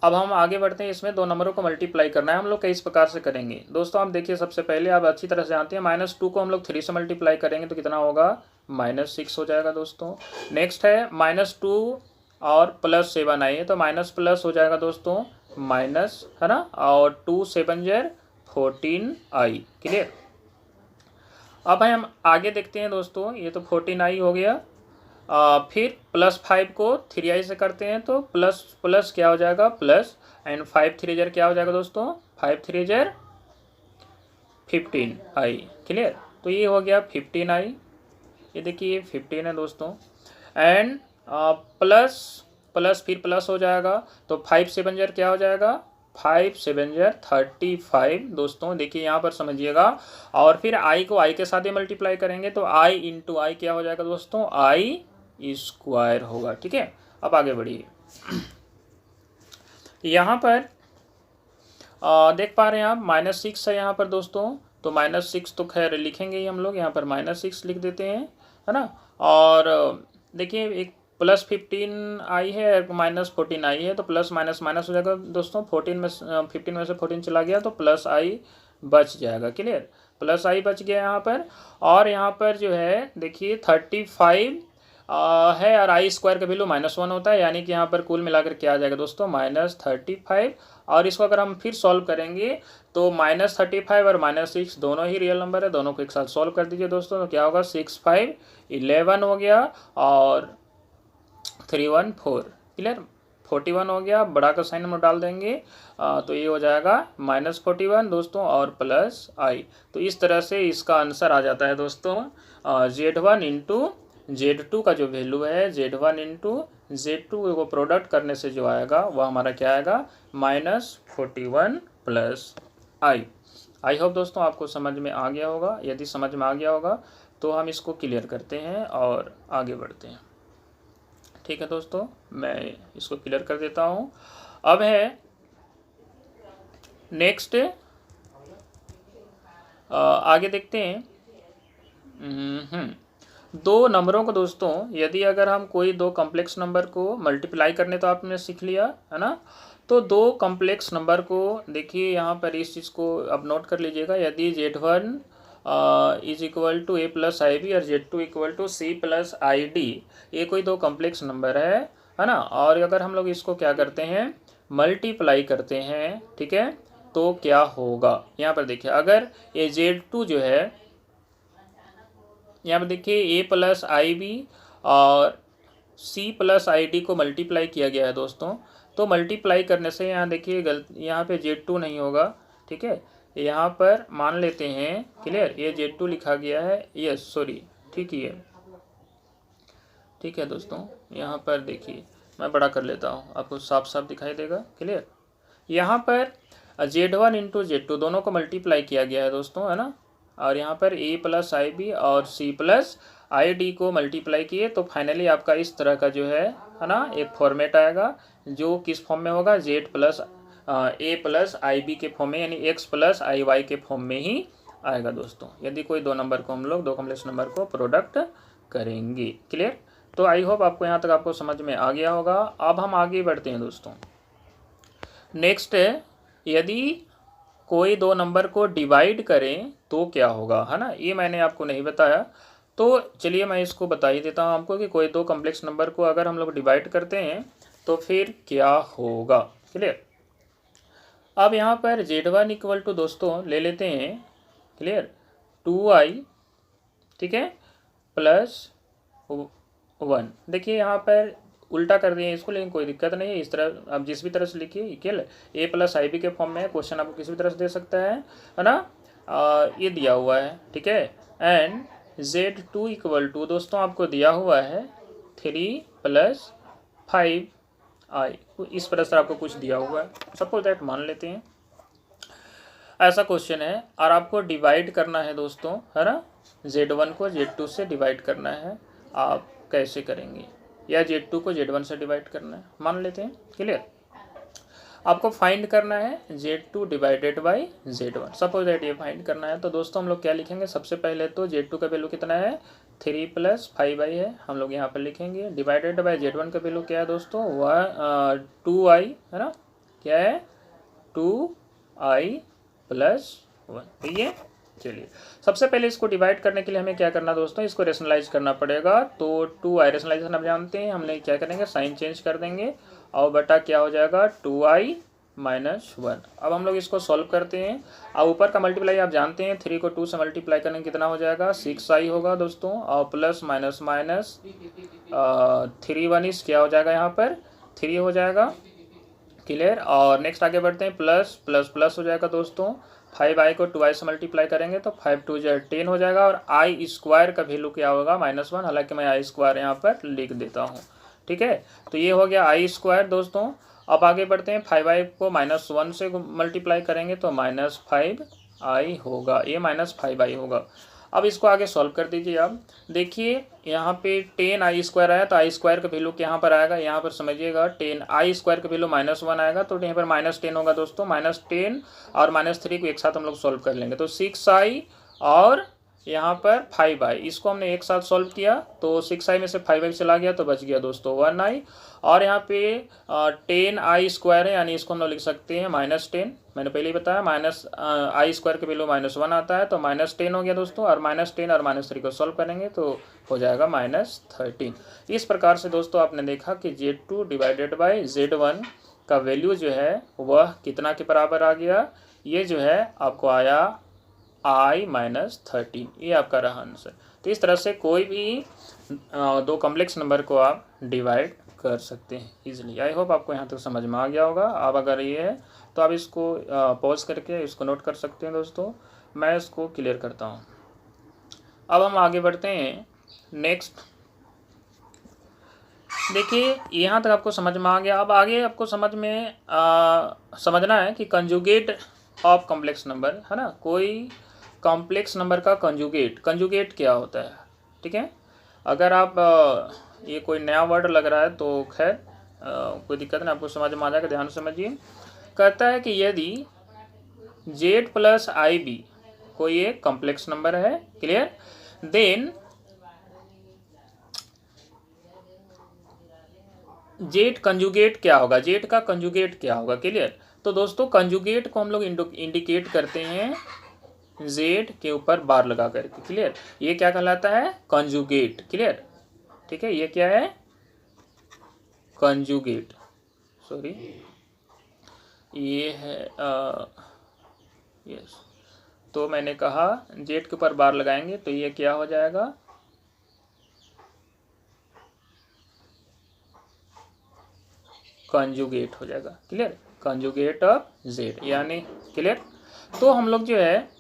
अब हम आगे बढ़ते हैं, इसमें दो नंबरों को मल्टीप्लाई करना है। हम लोग किस प्रकार से करेंगे दोस्तों, आप देखिए सबसे पहले आप अच्छी तरह से जानते हैं -2 को हम लोग 3 से मल्टीप्लाई करेंगे तो कितना होगा, -6 हो जाएगा दोस्तों। नेक्स्ट है -2 और प्लस 7i है तो माइनस प्लस हो जाएगा दोस्तों माइनस, है ना, और 2 7 जार 14i। क्लियर, अब हम आगे देखते हैं दोस्तों, ये तो 14i हो गया। फिर +5 को 3i से करते हैं तो प्लस प्लस क्या हो जाएगा प्लस, एंड 5 3 जार क्या हो जाएगा दोस्तों 5 3 जार 15i। क्लियर, तो ये हो गया 15i, ये देखिए 15 है दोस्तों। एंड प्लस प्लस फिर प्लस हो जाएगा तो 5 7 जार क्या हो जाएगा 5 7 जार 35 दोस्तों। देखिए यहाँ पर समझिएगा, और फिर i को i के साथ ही मल्टीप्लाई करेंगे तो i इंटू आई क्या हो जाएगा दोस्तों i स्क्वायर होगा। ठीक है, अब आगे बढ़िए। यहाँ पर देख पा रहे हैं आप -6 है यहाँ पर दोस्तों, तो -6 तो खैर लिखेंगे ही हम लोग, यहाँ पर -6 लिख देते हैं, है ना। और देखिए एक +15i है -14i है तो प्लस माइनस माइनस हो जाएगा दोस्तों। 15 में से 14 चला गया तो +i बच जाएगा। क्लियर, +i बच गया यहाँ पर। और यहाँ पर जो है देखिए 35 है और i स्क्वायर का वैल्यू -1 होता है, यानी कि यहाँ पर कुल मिलाकर क्या आ जाएगा दोस्तों -35। और इसको अगर हम फिर सॉल्व करेंगे तो -35 और -6 दोनों ही रियल नंबर है, दोनों को एक साथ सॉल्व कर दीजिए दोस्तों तो क्या होगा 6 5 11 हो गया और 3 1 4। क्लियर, 41 हो गया, बड़ा का साइन हम डाल देंगे तो ये हो जाएगा -41 दोस्तों और प्लस i। तो इस तरह से इसका आंसर आ जाता है दोस्तों Z1 इंटू Z2 का जो वैल्यू है Z1 इंटू Z2 को प्रोडक्ट करने से जो आएगा वह हमारा क्या आएगा -41 प्लस i। आई होप दोस्तों आपको समझ में आ गया होगा। यदि समझ में आ गया होगा तो हम इसको क्लियर करते हैं और आगे बढ़ते हैं। ठीक है दोस्तों, मैं इसको क्लियर कर देता हूँ। अब है नेक्स्ट, आगे देखते हैं। दो नंबरों को दोस्तों यदि अगर हम कोई दो कॉम्प्लेक्स नंबर को मल्टीप्लाई करने तो आपने सीख लिया है ना। तो दो कॉम्प्लेक्स नंबर को देखिए यहाँ पर इस चीज़ को अब नोट कर लीजिएगा। यदि Z1 is equal to a plus IB और Z2 equal to C plus ID, ये कोई दो कॉम्प्लेक्स नंबर है ना। और अगर हम लोग इसको क्या करते हैं मल्टीप्लाई करते हैं, ठीक है, तो क्या होगा यहाँ पर देखिए। अगर ये Z2 जो है यहाँ पर देखिए a प्लस IB और C प्लस ID को मल्टीप्लाई किया गया है दोस्तों। तो मल्टीप्लाई करने से यहाँ देखिए यहाँ पे Z2 नहीं होगा, ठीक है, यहाँ पर मान लेते हैं। क्लियर, ये Z2 लिखा गया है, यस सॉरी, ठीक ही है, ठीक है दोस्तों। यहाँ पर देखिए मैं बड़ा कर लेता हूँ, आपको साफ साफ दिखाई देगा। क्लियर, यहाँ पर Z1 इंटू Z2 दोनों को मल्टीप्लाई किया गया है दोस्तों, है ना। और यहाँ पर a प्लस IB और C प्लस ID को मल्टीप्लाई किए तो फाइनली आपका इस तरह का जो है ना एक फॉर्मेट आएगा जो किस फॉर्म में होगा Z plus a plus IB के फॉर्म में, यानी x प्लस IY के फॉर्म में ही आएगा दोस्तों, यदि कोई दो नंबर को हम लोग दो कॉम्प्लेक्स नंबर को प्रोडक्ट करेंगे। क्लियर, तो आई होप आपको यहाँ तक आपको समझ में आ गया होगा। अब हम आगे बढ़ते हैं दोस्तों। नेक्स्ट है, यदि कोई दो नंबर को डिवाइड करें तो क्या होगा, है ना। ये मैंने आपको नहीं बताया, तो चलिए मैं इसको बता ही देता हूँ आपको कि कोई दो कॉम्प्लेक्स नंबर को अगर हम लोग डिवाइड करते हैं तो फिर क्या होगा। क्लियर। अब यहाँ पर Z1 इक्वल टू दोस्तों ले लेते हैं, क्लियर, 2i, ठीक है, +1। देखिए यहाँ पर उल्टा कर दिए इसको, लेकिन कोई दिक्कत नहीं है, इस तरह आप जिस भी तरह से लिखिए, क्लियर, a + ib के फॉर्म में है, क्वेश्चन आपको किसी भी तरह से दे सकता है ना। ये दिया हुआ है, ठीक है। एंड Z2 इक्वल टू दोस्तों आपको दिया हुआ है 3 + 5i, इस प्रकार से आपको कुछ दिया हुआ है, सपोज दैट मान लेते हैं ऐसा क्वेश्चन है, और आपको डिवाइड करना है दोस्तों, है ना, Z1 को Z2 से डिवाइड करना है। आप कैसे करेंगे, या Z2 को Z1 से डिवाइड करना है, मान लेते हैं, क्लियर। आपको फाइंड करना है Z2 divided by Z1, suppose that ये फाइंड करना है। तो दोस्तों हम लोग क्या लिखेंगे, सबसे पहले तो Z2 का वैल्यू कितना है, 3 + 5i है, हम लोग यहाँ पर लिखेंगे। डिवाइडेड बाई Z1 का वैल्यू क्या है दोस्तों, 2i, है ना, क्या है, 2i + 1, ठीक है। चलिए सबसे पहले इसको डिवाइड करने के लिए हमें क्या करना दोस्तों, इसको रेशनलाइज करना पड़ेगा। तो 2i रेशनलाइजेशन आप जानते हैं, हमने क्या करेंगे, साइन चेंज कर देंगे, और बटा क्या हो जाएगा, 2i - 1। अब हम लोग इसको सॉल्व करते हैं। अब ऊपर का मल्टीप्लाई आप जानते हैं, 3 को 2 से मल्टीप्लाई करने कितना हो जाएगा, 6i होगा दोस्तों, और प्लस माइनस माइनस 3 1 क्या हो जाएगा, यहाँ पर 3 हो जाएगा, क्लियर। और नेक्स्ट आगे बढ़ते हैं, प्लस प्लस प्लस हो जाएगा दोस्तों, 5i को 2i से मल्टीप्लाई करेंगे तो 5 2 10 हो जाएगा, और i स्क्वायर का वैल्यू क्या होगा, -1, हालांकि मैं i स्क्वायर यहाँ पर लिख देता हूँ, ठीक है। तो ये हो गया i स्क्वायर दोस्तों। अब आगे बढ़ते हैं, 5i को -1 से मल्टीप्लाई करेंगे तो -5i होगा, ये -5i होगा। अब इसको आगे सॉल्व कर दीजिए। आप देखिए यहाँ पे 10i स्क्वायर आया, तो i स्क्वायर का वैल्यू यहाँ पर आएगा, यहाँ पर समझिएगा 10i स्क्वायर का वैल्यू -1 आएगा, तो यहाँ पर -10 होगा दोस्तों। -10 और -3 को एक साथ हम लोग सॉल्व कर लेंगे, तो 6i और यहाँ पर 5i, इसको हमने एक साथ सॉल्व किया, तो 6i में से 5i चला गया तो बच गया दोस्तों 1i। और यहाँ पे 10i स्क्वायर है, यानी इसको हम लोग लिख सकते हैं -10, मैंने पहले ही बताया, -i स्क्वायर का वैल्यू -1 आता है, तो -10 हो गया दोस्तों। और -10 और -3 को सॉल्व करेंगे तो हो जाएगा -13। इस प्रकार से दोस्तों आपने देखा कि Z2 डिवाइडेड बाई Z1 का वैल्यू जो है वह कितना के बराबर आ गया, ये जो है आपको आया i - 13, ये आपका रहा आंसर। तो इस तरह से कोई भी दो कॉम्प्लेक्स नंबर को आप डिवाइड कर सकते हैं इजीली। आई होप आपको यहाँ तक समझ में आ गया होगा। अब अगर ये है तो आप इसको पॉज करके इसको नोट कर सकते हैं दोस्तों, मैं इसको क्लियर करता हूँ। अब हम आगे बढ़ते हैं नेक्स्ट। देखिए यहाँ तक आपको समझ में आ गया। अब आगे आपको समझना है कि कंजुगेट ऑफ कॉम्प्लेक्स नंबर, है ना, कोई कॉम्प्लेक्स नंबर का कंजुगेट क्या होता है, ठीक है। अगर आप ये कोई नया वर्ड लग रहा है तो खैर कोई दिक्कत नहीं, आपको समझ में आ जाएगा, ध्यान से समझिए। कहता है कि यदि Z + IB कोई एक कॉम्प्लेक्स नंबर है, क्लियर, देन Z कंजुगेट क्या होगा, Z का कंजुगेट क्या होगा, क्लियर। तो दोस्तों कंजुगेट को हम लोग इंडिकेट करते हैं Z के ऊपर बार लगा करके, क्लियर। ये क्या कहलाता है, कंजुगेट, क्लियर, ठीक है। ये क्या है, कंजुगेट, सॉरी ये है यस। तो मैंने कहा Z के ऊपर बार लगाएंगे तो ये क्या हो जाएगा, कंजुगेट हो जाएगा, क्लियर, कंजुगेट ऑफ Z, यानी क्लियर। तो हम लोग जो है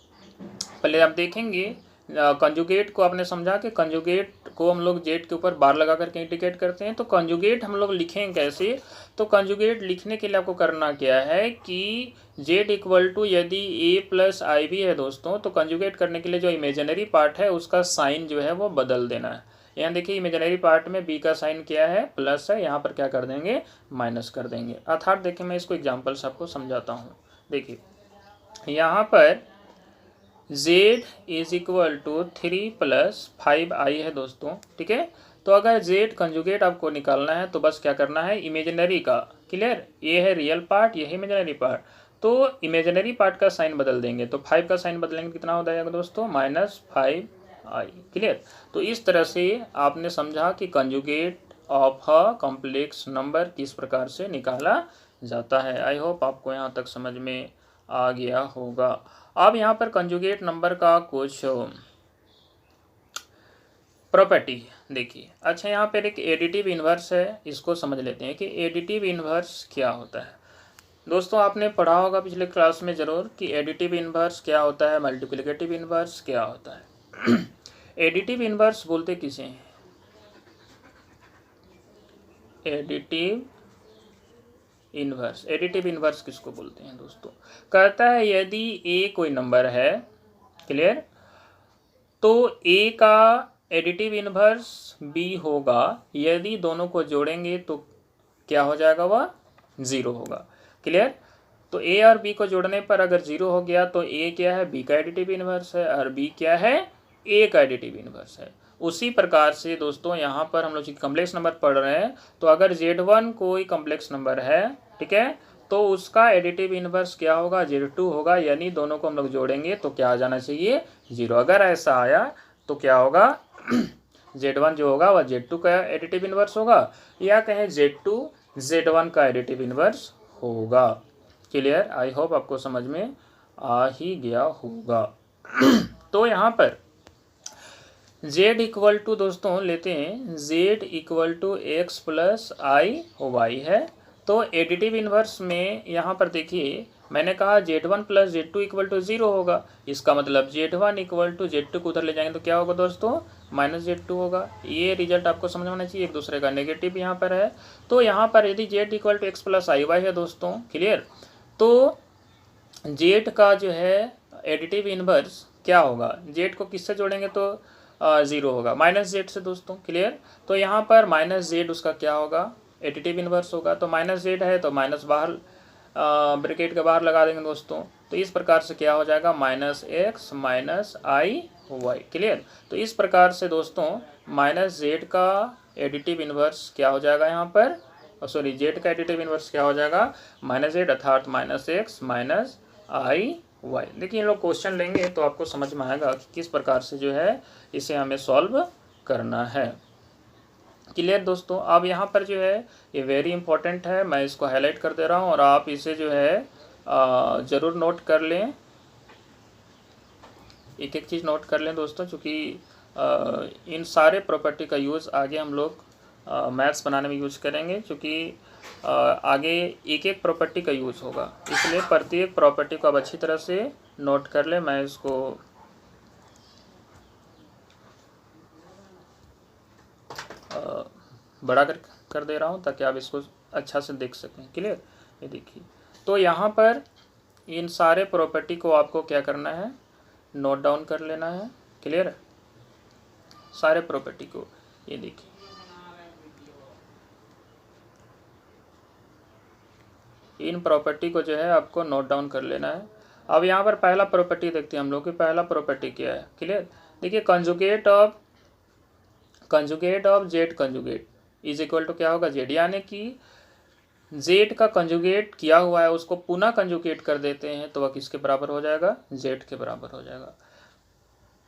पहले आप देखेंगे कंजुगेट को आपने समझा कि कंजुगेट को हम लोग Z के ऊपर बार लगा करके इंडिकेट करते हैं। तो कंजुगेट हम लोग लिखेंगे कैसे, तो कंजुगेट लिखने के लिए आपको करना क्या है कि Z इक्वल टू यदि A + IB है दोस्तों, तो कंजुगेट करने के लिए जो इमेजिनरी पार्ट है उसका साइन जो है वो बदल देना है। यहाँ देखिए इमेजिनरी पार्ट में B का साइन क्या है, प्लस है, यहाँ पर क्या कर देंगे, माइनस कर देंगे। अर्थात देखिए मैं इसको एग्जाम्पल से आपको समझाता हूँ। देखिए यहाँ पर Z = 3 + 5i है दोस्तों, ठीक है। तो अगर Z कंजुगेट आपको निकालना है तो बस क्या करना है, इमेजिनरी का, क्लियर, ये है रियल पार्ट, ये है इमेजिनरी पार्ट, तो इमेजिनरी पार्ट का साइन बदल देंगे, तो 5 का साइन बदलेंगे कितना हो जाएगा दोस्तों, -5i, क्लियर। तो इस तरह से आपने समझा कि conjugate of a complex number किस प्रकार से निकाला जाता है। आई होप आपको यहाँ तक समझ में आ गया होगा। अब यहाँ पर कंजुगेट नंबर का कुछ प्रॉपर्टी देखिए। अच्छा, यहाँ पर एक एडिटिव इन्वर्स है, इसको समझ लेते हैं कि एडिटिव इन्वर्स क्या होता है। दोस्तों आपने पढ़ा होगा पिछले क्लास में ज़रूर कि एडिटिव इन्वर्स क्या होता है, मल्टीप्लिकेटिव इन्वर्स क्या होता है। एडिटिव इन्वर्स बोलते किसे हैं? एडिटिव इन्वर्स किसको बोलते हैं दोस्तों? कहता है यदि ए कोई नंबर है, क्लियर, तो ए का एडिटिव इन्वर्स बी होगा। यदि दोनों को जोड़ेंगे तो क्या हो जाएगा? वह 0 होगा। क्लियर? तो ए और बी को जोड़ने पर अगर 0 हो गया तो ए क्या है? बी का एडिटिव इन्वर्स है, और बी क्या है? ए का एडिटिव इन्वर्स है। उसी प्रकार से दोस्तों यहाँ पर हम लोग कम्प्लेक्स नंबर पढ़ रहे हैं, तो अगर Z1 कोई कम्प्लेक्स नंबर है, ठीक है, तो उसका एडिटिव इन्वर्स क्या होगा? Z2 होगा। यानी दोनों को हम लोग जोड़ेंगे तो क्या आ जाना चाहिए? 0। अगर ऐसा आया तो क्या होगा? Z1 जो होगा वह Z2 का एडिटिव इन्वर्स होगा, या कहें Z2 Z1 का एडिटिव इन्वर्स होगा। क्लियर? आई होप आपको समझ में आ ही गया होगा। तो यहाँ पर Z इक्वल टू दोस्तों लेते हैं, Z equal to X plus I Y है। तो एडिटिव इन्वर्स में यहाँ पर देखिए मैंने कहा Z1 plus Z2 equal to 0 होगा। इसका मतलब Z1 इक्वल टू Z2 को उधर ले जाएंगे तो क्या होगा दोस्तों? माइनस Z2 होगा। ये रिजल्ट आपको समझ में आना चाहिए, एक दूसरे का नेगेटिव यहाँ पर है। तो यहाँ पर यदि Z equal to X plus I Y है दोस्तों, क्लियर, तो Z का जो है एडिटिव इन्वर्स क्या होगा? Z को किससे जोड़ेंगे तो 0 होगा, माइनस Z से दोस्तों। क्लियर? तो यहाँ पर माइनस Z उसका क्या होगा? एडिटिव इन्वर्स होगा। तो माइनस Z है तो माइनस बाहर ब्रैकेट के बाहर लगा देंगे दोस्तों। तो इस प्रकार से क्या हो जाएगा? माइनस एक्स माइनस आई वाई। क्लियर? तो इस प्रकार से दोस्तों माइनस Z का एडिटिव इन्वर्स क्या हो जाएगा यहाँ पर? सॉरी, Z का एडिटिव इन्वर्स क्या हो जाएगा? माइनस Z अर्थात माइनस एक्स माइनस आई वाई। देखिए लोग क्वेश्चन लेंगे तो आपको समझ में आएगा कि किस प्रकार से जो है इसे हमें सॉल्व करना है। क्लियर दोस्तों? अब यहाँ पर जो है ये वेरी इंपॉर्टेंट है, मैं इसको हाईलाइट कर दे रहा हूँ और आप इसे जो है ज़रूर नोट कर लें, एक एक चीज़ नोट कर लें दोस्तों, क्योंकि इन सारे प्रॉपर्टी का यूज़ आगे हम लोग मैथ्स बनाने में यूज करेंगे, क्योंकि आगे एक एक प्रॉपर्टी का यूज़ होगा। इसलिए प्रत्येक प्रॉपर्टी को आप अच्छी तरह से नोट कर लें। मैं इसको बड़ा कर दे रहा हूँ ताकि आप इसको अच्छा से देख सकें। क्लियर? ये देखिए, तो यहाँ पर इन सारे प्रॉपर्टी को आपको क्या करना है? नोट डाउन कर लेना है। क्लियर? सारे प्रॉपर्टी को, ये देखिए, इन प्रॉपर्टी को जो है आपको नोट डाउन कर लेना है। अब यहाँ पर पहला प्रॉपर्टी देखते हैं हम लोग कि पहला प्रॉपर्टी क्या है। क्लियर? देखिए, conjugate of Z conjugate is equal to क्या होगा? Z, यानी कि Z का कंजुगेट किया हुआ है उसको पुनः कंजुगेट कर देते हैं तो वह किसके बराबर हो जाएगा? Z के बराबर हो जाएगा।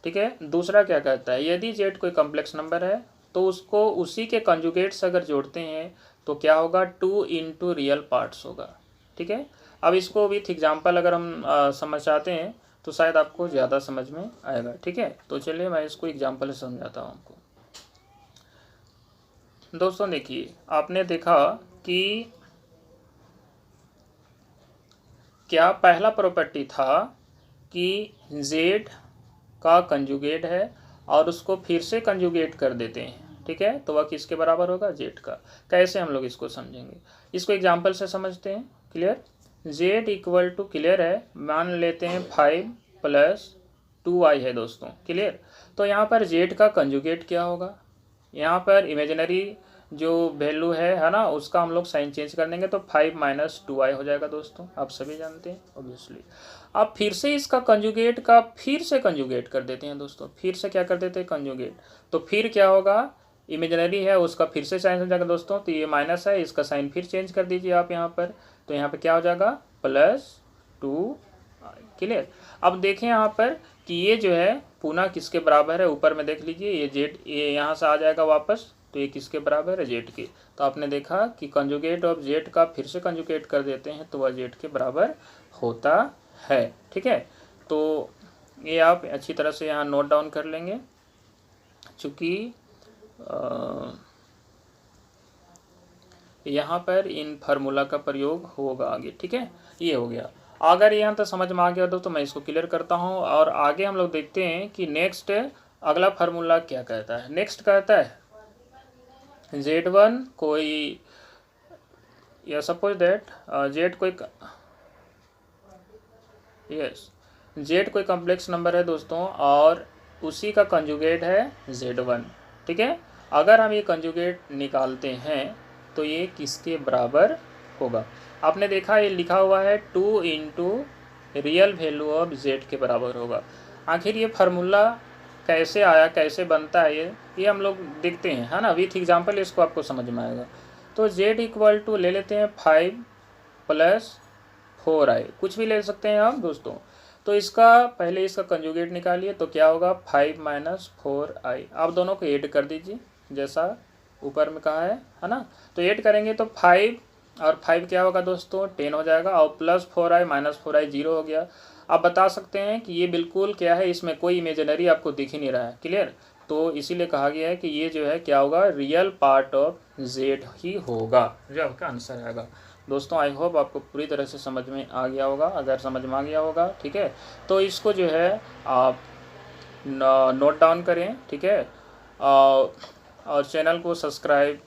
ठीक है? दूसरा क्या कहता है? यदि Z कोई कॉम्प्लेक्स नंबर है तो उसको उसी के कंजुगेट्स अगर जोड़ते हैं तो क्या होगा? 2 इंटू रियल पार्ट्स होगा। ठीक है? अब इसको विथ एग्जाम्पल अगर हम समझ चाहते हैं तो शायद आपको ज़्यादा समझ में आएगा। ठीक है? तो चलिए मैं इसको एग्जाम्पल से समझाता हूँ आपको। दोस्तों देखिए, आपने देखा कि क्या पहला प्रॉपर्टी था कि Z का कंजुगेट है और उसको फिर से कंजुगेट कर देते हैं। ठीक है? तो वह किसके बराबर होगा? Z का। कैसे हम लोग इसको समझेंगे? इसको एग्जाम्पल से समझते हैं। Clear? Z equal to, clear है, मान लेते हैं 5 प्लस 2i है दोस्तों। क्लियर? तो यहाँ पर Z का कंजुगेट क्या होगा? यहाँ पर इमेजिनरी जो वैल्यू है ना, उसका हम लोग साइन चेंज कर देंगे तो 5 माइनस 2i हो जाएगा दोस्तों। आप सभी जानते हैं ऑब्वियसली। अब फिर से इसका कंजुगेट का फिर से कंजुगेट कर देते हैं दोस्तों। फिर से क्या कर देते हैं? कंजुगेट। तो फिर क्या होगा? इमेजिनरी है उसका फिर से साइन हो जाएगा दोस्तों। तो ये माइनस है, इसका साइन फिर चेंज कर दीजिए आप यहाँ पर। तो यहाँ पर क्या हो जाएगा? Plus 2i। क्लियर? अब देखें यहाँ पर कि ये जो है पुनः किसके बराबर है? ऊपर में देख लीजिए, ये Z ये यहाँ से आ जाएगा वापस तो ये किसके बराबर है, जेड के। तो आपने देखा कि कंजुगेट ऑफ जेड का फिर से कंजुगेट कर देते हैं तो वह जेड के बराबर होता है। ठीक है, तो ये आप अच्छी तरह से यहाँ नोट डाउन कर लेंगे, चूँकि यहाँ पर इन फार्मूला का प्रयोग होगा आगे। ठीक है, ये हो गया। अगर यहाँ तक समझ में आ गया तो मैं इसको क्लियर करता हूँ और आगे हम लोग देखते हैं कि नेक्स्ट अगला फार्मूला क्या कहता है। नेक्स्ट कहता है Z1 कोई, या सपोज दैट Z कोई Z कोई कॉम्प्लेक्स नंबर है दोस्तों और उसी का कंजुगेट है Z1। ठीक है, अगर हम ये कंजुगेट निकालते हैं तो ये किसके बराबर होगा। आपने देखा ये लिखा हुआ है 2 into real value of Z के बराबर होगा। आखिर ये फार्मूला कैसे आया, कैसे बनता है, ये हम लोग देखते हैं, है ना। विथ एग्जाम्पल इसको आपको समझ में आएगा। तो Z इक्वल टू ले लेते हैं 5 + 4i, कुछ भी ले सकते हैं आप दोस्तों। तो इसका पहले इसका कंजुगेट निकालिए तो क्या होगा 5 - 4i। आप दोनों को ऐड कर दीजिए जैसा ऊपर में कहा है ना। तो ऐड करेंगे तो 5 और 5 क्या होगा दोस्तों 10 हो जाएगा, और +4i - 4i 0 हो गया। आप बता सकते हैं कि ये बिल्कुल क्या है, इसमें कोई इमेजिनरी आपको दिख ही नहीं रहा है। क्लियर, तो इसीलिए कहा गया है कि ये जो है क्या होगा, रियल पार्ट ऑफ Z ही होगा, जो आपका आंसर आएगा। दोस्तों आई होप आपको पूरी तरह से समझ में आ गया होगा। अगर समझ में आ गया होगा ठीक है, तो इसको जो है आप नोट डाउन करें। ठीक है, और चैनल को सब्सक्राइब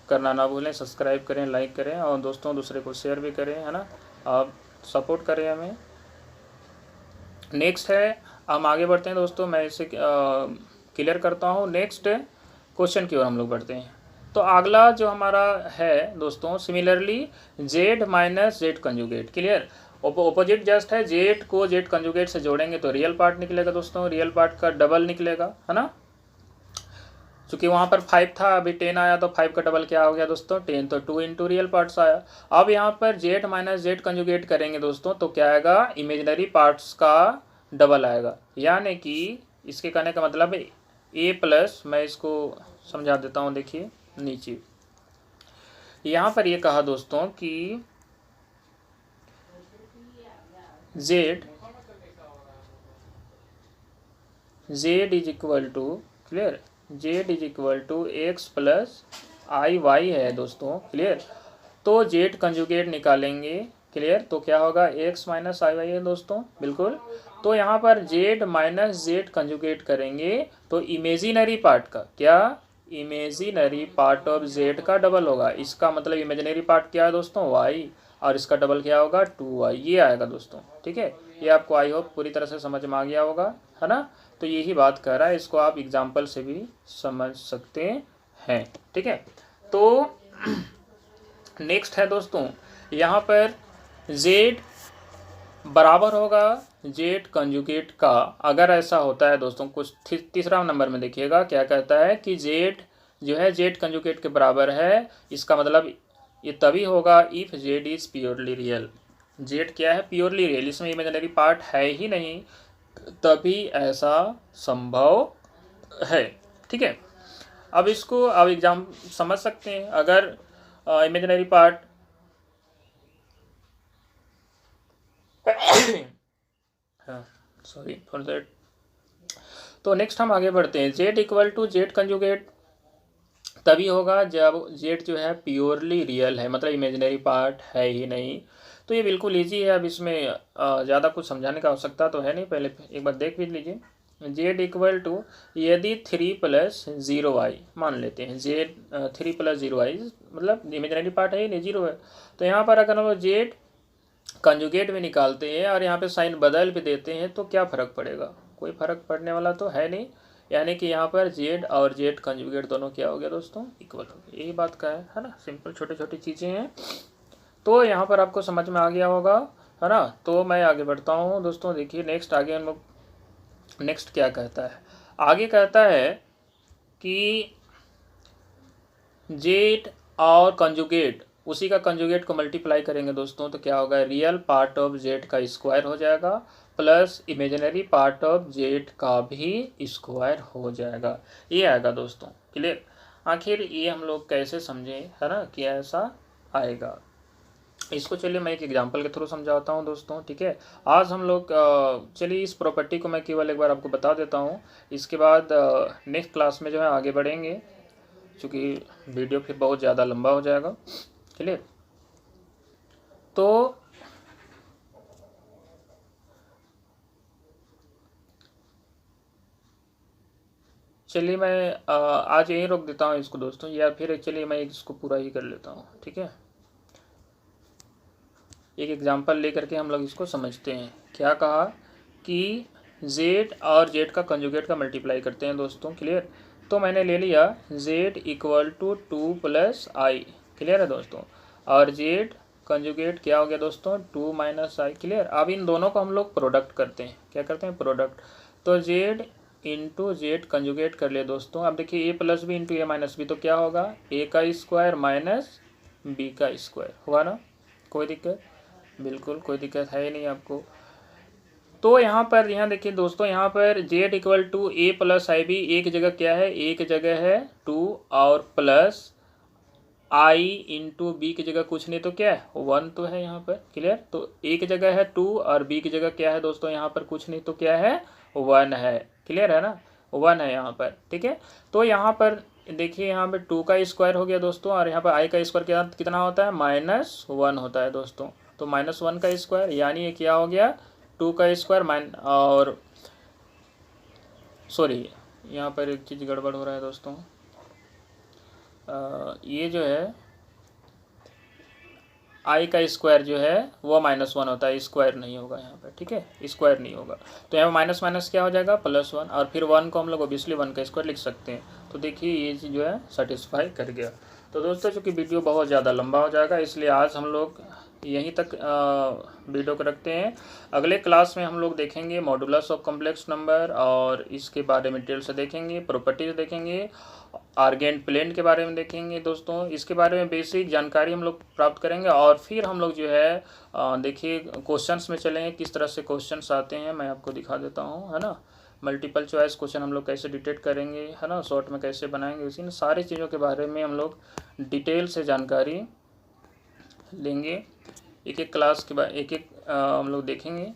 करना ना भूलें, सब्सक्राइब करें, लाइक करें और दोस्तों दूसरे को शेयर भी करें, है ना। आप सपोर्ट करें हमें। नेक्स्ट है, हम आगे बढ़ते हैं दोस्तों, मैं इसे क्लियर करता हूँ। नेक्स्ट क्वेश्चन की ओर हम लोग बढ़ते हैं। तो अगला जो हमारा है दोस्तों, similarly Z - Z conjugate. Clear, opposite just है, Z को Z कंजुगेट से जोड़ेंगे तो रियल पार्ट निकलेगा दोस्तों, रियल पार्ट का डबल निकलेगा, है ना। चूँकि वहाँ पर 5 था, अभी 10 आया तो 5 का डबल क्या हो गया दोस्तों 10, तो 2 इंटू रियल पार्ट्स आया। अब यहाँ पर Z - Z कंजुगेट करेंगे दोस्तों तो क्या आएगा, इमेजिनरी पार्ट्स का डबल आएगा। यानी कि इसके कहने का मतलब है A+, मैं इसको समझा देता हूँ, देखिए नीचे यहाँ पर ये कहा दोस्तों कि Z is equal to, clear, Z is equal to X + IY है दोस्तों। क्लियर, तो Z कंजुगेट निकालेंगे। क्लियर, तो क्या होगा X - IY है दोस्तों, बिल्कुल। तो यहाँ पर Z - Z कंजुगेट करेंगे तो इमेजिनरी पार्ट का क्या, इमेजिनरी पार्ट ऑफ Z का डबल होगा। इसका मतलब इमेजिनरी पार्ट क्या है दोस्तों Y, और इसका डबल क्या होगा 2y, ये आएगा दोस्तों। ठीक है, ये आपको आई होप पूरी तरह से समझ में आ गया होगा, है ना। तो यही बात कर रहा है, इसको आप एग्जाम्पल से भी समझ सकते हैं। ठीक है, तो नेक्स्ट है दोस्तों, यहाँ पर Z बराबर होगा Z कंजुगेट का। अगर ऐसा होता है दोस्तों, कुछ तीसरा नंबर में देखिएगा क्या कहता है कि Z जो है Z कंजुगेट के बराबर है। इसका मतलब ये तभी होगा if Z is purely real. Z क्या है, प्योरली रियल, इसमें इमेजिनरी पार्ट है ही नहीं, तभी ऐसा संभव है। ठीक है, अब इसको अब एग्जाम समझ सकते हैं। अगर imaginary part sorry for that. तो नेक्स्ट हम आगे बढ़ते हैं। Z equal to Z conjugate तभी होगा जब Z जो है प्योरली रियल है, मतलब इमेजिनरी पार्ट है ही नहीं। तो ये बिल्कुल ईजी है, अब इसमें ज़्यादा कुछ समझाने का आवश्यकता तो है नहीं, पहले एक बार देख भी लीजिए। Z इक्वल टू यदि 3 + 0i मान लेते हैं, Z 3 + 0i मतलब इमेजिनरी पार्ट है ही नहीं, 0 है। तो यहाँ पर अगर हम Z कंजुगेट भी निकालते हैं और यहाँ पे साइन बदल भी देते हैं तो क्या फ़र्क पड़ेगा, कोई फ़र्क पड़ने वाला तो है नहीं। यानी कि यहाँ पर Z और Z कंजुगेट दोनों क्या हो गया दोस्तों, इक्वल हो गया। यही बात का है ना, सिंपल छोटी छोटी चीज़ें हैं। तो यहाँ पर आपको समझ में आ गया होगा, है ना। तो मैं आगे बढ़ता हूँ दोस्तों, देखिए नेक्स्ट आगे हम लोग नेक्स्ट क्या कहता है। आगे कहता है कि Z और कंजुगेट, उसी का कंजुगेट को मल्टीप्लाई करेंगे दोस्तों तो क्या होगा, रियल पार्ट ऑफ Z का स्क्वायर हो जाएगा plus imaginary part of Z का भी स्क्वायर हो जाएगा, ये आएगा दोस्तों। क्लियर, आखिर ये हम लोग कैसे समझें, है ना, कि ऐसा आएगा। इसको चलिए मैं एक एग्जांपल के थ्रू समझाता हूँ दोस्तों, ठीक है। आज हम लोग चलिए इस प्रॉपर्टी को मैं केवल एक बार आपको बता देता हूँ, इसके बाद नेक्स्ट क्लास में जो है आगे बढ़ेंगे, क्योंकि वीडियो फिर बहुत ज़्यादा लंबा हो जाएगा। क्लियर? तो चलिए मैं आज यहीं रोक देता हूँ इसको दोस्तों, या फिर चलिए मैं इसको पूरा ही कर लेता हूँ, ठीक है। एक एग्जांपल लेकर के हम लोग इसको समझते हैं। क्या कहा कि z और z का कंजुगेट का मल्टीप्लाई करते हैं दोस्तों। क्लियर? तो मैंने ले लिया z equal to 2 plus I. Clear है दोस्तों? और z कंजुगेट क्या हो गया दोस्तों, 2 माइनस आई। क्लियर? अब इन दोनों को हम लोग प्रोडक्ट करते हैं। क्या करते हैं? प्रोडक्ट। तो z इंटू जेड कंजुगेट कर ले दोस्तों। अब देखिए a plus B into A minus B, तो क्या होगा, a का स्क्वायर माइनस b का स्क्वायर। हुआ ना? कोई दिक्कत? बिल्कुल कोई दिक्कत है ही नहीं आपको। तो यहाँ देखिए दोस्तों, यहाँ पर z equal to A plus I B, एक जगह क्या है, एक जगह है 2 और प्लस आई इंटू बी की जगह कुछ नहीं तो क्या है, 1 तो है यहाँ पर। क्लियर? तो एक जगह है 2 और बी की जगह क्या है दोस्तों, यहाँ पर कुछ नहीं तो क्या है, 1 है। क्लियर है ना? 1 है यहाँ पर, ठीक है। तो यहाँ पर देखिए, यहाँ पे 2 का स्क्वायर हो गया दोस्तों, और यहाँ पर आई का स्क्वायर क्या कितना होता है, -1 होता है दोस्तों। तो -1 का स्क्वायर, यानी ये क्या हो गया, 2 का स्क्वायर और सॉरी, यहाँ पर एक चीज़ गड़बड़ हो रहा है दोस्तों। ये जो है आई का स्क्वायर जो है वो -1 होता है, स्क्वायर नहीं होगा यहाँ पर, ठीक है, स्क्वायर नहीं होगा। तो यहाँ माइनस माइनस क्या हो जाएगा, +1, और फिर 1 को हम लोग ऑब्वियसली 1 का स्क्वायर लिख सकते हैं। तो देखिए ये चीज़ जो है सेटिस्फाई कर गया। तो दोस्तों चूँकि वीडियो बहुत ज़्यादा लंबा हो जाएगा, इसलिए आज हम लोग यहीं तक वीडियो को रखते हैं। अगले क्लास में हम लोग देखेंगे मॉडुलस ऑफ कॉम्प्लेक्स नंबर, और इसके बारे में डिटेल से देखेंगे, प्रॉपर्टीज देखेंगे, आर्गेंट प्लेन के बारे में देखेंगे दोस्तों। इसके बारे में बेसिक जानकारी हम लोग प्राप्त करेंगे, और फिर हम लोग जो है देखिए क्वेश्चंस में चलेंगे, किस तरह से क्वेश्चंस आते हैं मैं आपको दिखा देता हूँ, है ना। मल्टीपल चॉइस क्वेश्चन हम लोग कैसे डिटेक्ट करेंगे, है ना, शॉर्ट में कैसे बनाएंगे, इसी सारी चीज़ों के बारे में हम लोग डिटेल से जानकारी लेंगे। एक एक क्लास के बाद एक एक हम लोग देखेंगे।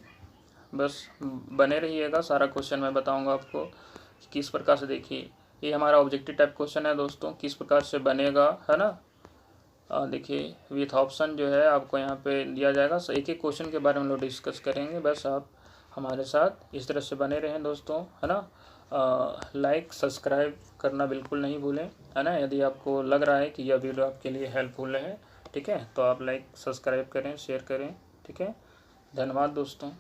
बस बने रहिएगा, सारा क्वेश्चन मैं बताऊंगा आपको किस प्रकार से। देखिए ये हमारा ऑब्जेक्टिव टाइप क्वेश्चन है दोस्तों, किस प्रकार से बनेगा, है ना। देखिए विथ ऑप्शन जो है आपको यहाँ पे दिया जाएगा। एक एक क्वेश्चन के बारे में हम लोग डिस्कस करेंगे। बस आप हमारे साथ इस तरह से बने रहें दोस्तों, है ना। लाइक सब्सक्राइब करना बिल्कुल नहीं भूलें, है ना। यदि आपको लग रहा है कि यह वीडियो आपके लिए हेल्पफुल है, ठीक है, तो आप लाइक सब्सक्राइब करें, शेयर करें, ठीक है। धन्यवाद दोस्तों।